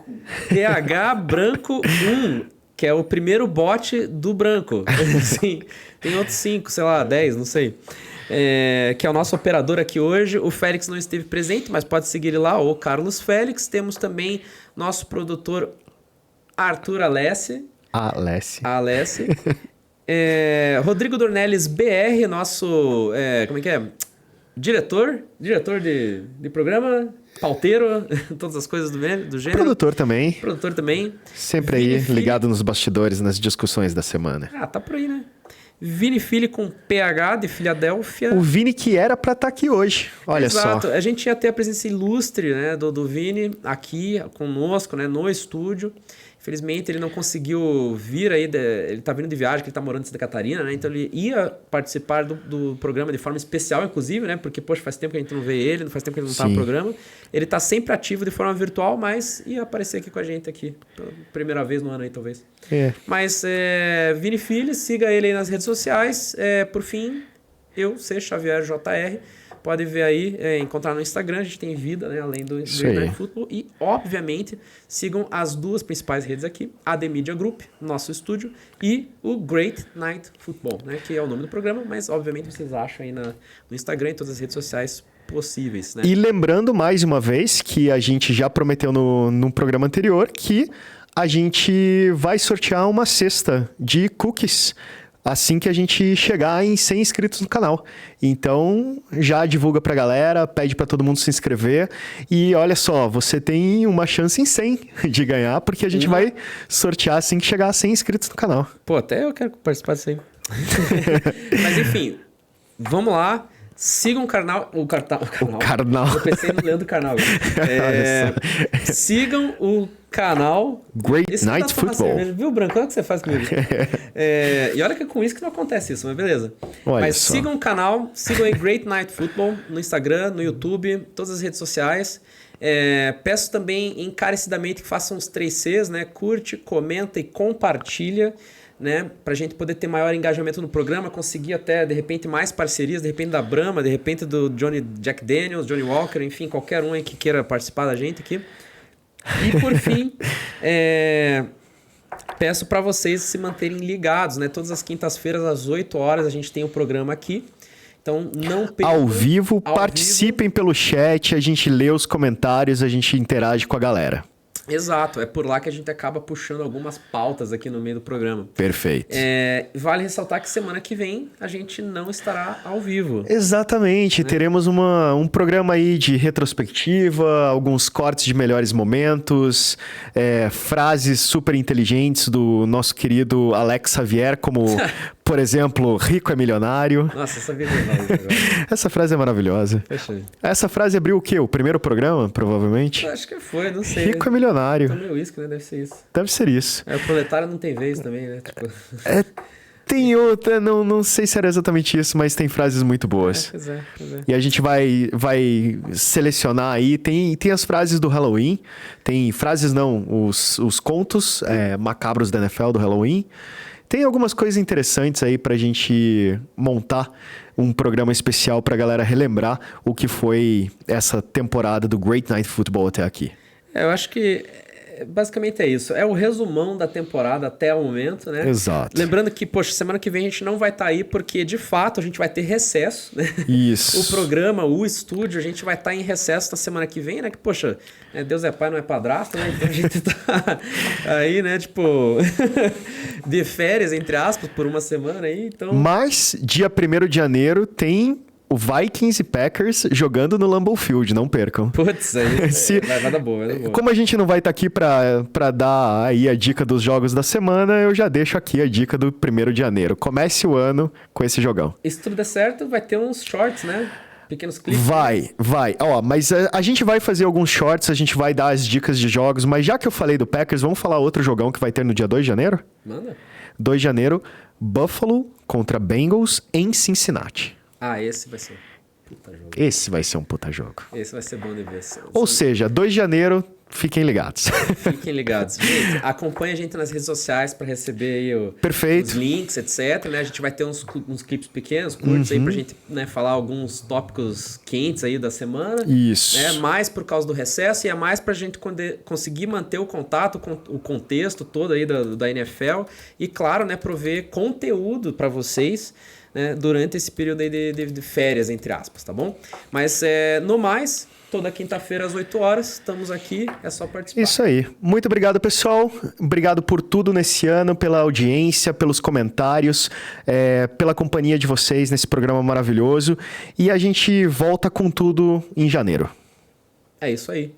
TH Branco 1, que é o primeiro bot do branco. Sim, tem outros 5, sei lá, 10, não sei. Que é o nosso operador aqui hoje. O Félix não esteve presente, mas pode seguir ele lá, o Carlos Félix. Temos também nosso produtor Arthur Alessi. Alessi. Rodrigo Dornelles BR, nosso... como é que é? Diretor de programa, pauteiro, todas as coisas do gênero. Produtor também. Produtor também. Sempre aí, ligado nos bastidores, nas discussões da semana. Tá por aí, né? Vini Fili com PH de Filadélfia. O Vini que era pra estar aqui hoje, olha Exato. só. A gente ia ter a presença ilustre, né, do Vini aqui conosco, né, no estúdio. Infelizmente ele não conseguiu vir aí, ele tá vindo de viagem, que ele tá morando em Santa Catarina, né? Então ele ia participar do programa de forma especial, inclusive, né? Porque, poxa, faz tempo que a gente não vê ele, faz tempo que ele não tá no programa. Ele tá sempre ativo de forma virtual, mas ia aparecer aqui com a gente aqui, pela primeira vez no ano aí, talvez. Mas, Vini Filho, siga ele aí nas redes sociais. Por fim, eu, C. Xavier JR. Pode ver aí, encontrar no Instagram, a gente tem vida, né? Além do Great Night Football. E, obviamente, sigam as duas principais redes aqui, a The Media Group, nosso estúdio, e o Great Night Football, né? Que é o nome do programa, mas, obviamente, vocês acham aí no Instagram e todas as redes sociais possíveis, né? E lembrando, mais uma vez, que a gente já prometeu no programa anterior que a gente vai sortear uma cesta de cookies assim que a gente chegar em 100 inscritos no canal. Então, já divulga pra galera, pede pra todo mundo se inscrever. E olha só, você tem uma chance em 100 de ganhar, porque a gente vai sortear assim que chegar a 100 inscritos no canal. Pô, até eu quero participar disso aí. Mas enfim, vamos lá. Sigam o canal. O canal. Eu pensei no Leandro Carnal. Sigam o canal Great Night Football. Cerveja. Viu, Branco? Olha o que você faz comigo. E olha que com isso que não acontece isso, mas beleza. Olha só. Sigam o canal, sigam aí Great Night Football no Instagram, no YouTube, todas as redes sociais. Peço também encarecidamente que façam os 3 Cs, né? Curte, comenta e compartilha. Né, pra gente poder ter maior engajamento no programa, conseguir até, de repente, mais parcerias, de repente da Brahma, de repente do Jack Daniels, Johnny Walker, enfim, qualquer um aí que queira participar da gente aqui. E por fim, peço para vocês se manterem ligados, né? Todas as quintas-feiras, às 8 horas, a gente tem o programa aqui. Então, não percam. Ao vivo, participem pelo chat, a gente lê os comentários, a gente interage com a galera. Exato, é por lá que a gente acaba puxando algumas pautas aqui no meio do programa. Perfeito. Vale ressaltar que semana que vem a gente não estará ao vivo. Exatamente, né? Teremos um programa aí de retrospectiva, alguns cortes de melhores momentos, frases super inteligentes do nosso querido Alex Xavier, como, por exemplo, rico é milionário. Nossa, essa vida é agora. Essa frase é maravilhosa. Fechei. Essa frase abriu o quê? O primeiro programa, provavelmente? Eu acho que foi, não sei. Rico é milionário. Tomei uísque, né? Deve ser isso. Deve ser isso. O proletário não tem vez também, né? Tipo... Tem outra, não sei se era exatamente isso, mas tem frases muito boas. Pois é. E a gente vai selecionar aí, tem as frases do Halloween, tem frases não, os contos macabros da NFL do Halloween. Tem algumas coisas interessantes aí pra gente montar um programa especial pra galera relembrar o que foi essa temporada do Great Night Football até aqui. Eu acho que basicamente é isso. É o resumão da temporada até o momento, né? Exato. Lembrando que, poxa, semana que vem a gente não vai estar aí porque, de fato, a gente vai ter recesso, né? Isso. O programa, o estúdio, a gente vai estar em recesso na semana que vem, né? Que, poxa, Deus é pai, não é padrasto, né? Então a gente tá aí, né? Tipo, de férias, entre aspas, por uma semana aí, então... Mas, dia 1º de janeiro, tem... o Vikings e Packers jogando no Lambeau Field, não percam. Putz, aí vai dar boa, vai dar boa. Como a gente não vai estar aqui pra dar aí a dica dos jogos da semana, eu já deixo aqui a dica do 1º de janeiro. Comece o ano com esse jogão. E se tudo der certo, vai ter uns shorts, né? Pequenos clipes. Vai. Ó, mas a gente vai fazer alguns shorts, a gente vai dar as dicas de jogos, mas já que eu falei do Packers, vamos falar outro jogão que vai ter no dia 2 de janeiro? Manda. 2 de janeiro, Buffalo contra Bengals em Cincinnati. Esse vai ser um puta jogo. Esse vai ser um puta jogo. Esse vai ser bom de ver. Ou seja, 2 de janeiro, fiquem ligados. Fiquem ligados. Gente, acompanha a gente nas redes sociais para receber aí Perfeito. os links, etc. Né? A gente vai ter uns clipes pequenos, curtos aí pra gente, né, falar alguns tópicos quentes aí da semana. Isso. Mais por causa do recesso e mais pra gente conseguir manter o contato com o contexto todo aí da NFL e, claro, né, prover conteúdo para vocês, né, durante esse período aí de férias, entre aspas, tá bom? Mas, no mais, Toda quinta-feira às 8 horas, estamos aqui, é só participar. Isso aí. Muito obrigado, pessoal. Obrigado por tudo nesse ano, pela audiência, pelos comentários, pela companhia de vocês nesse programa maravilhoso. E a gente volta com tudo em janeiro. É isso aí.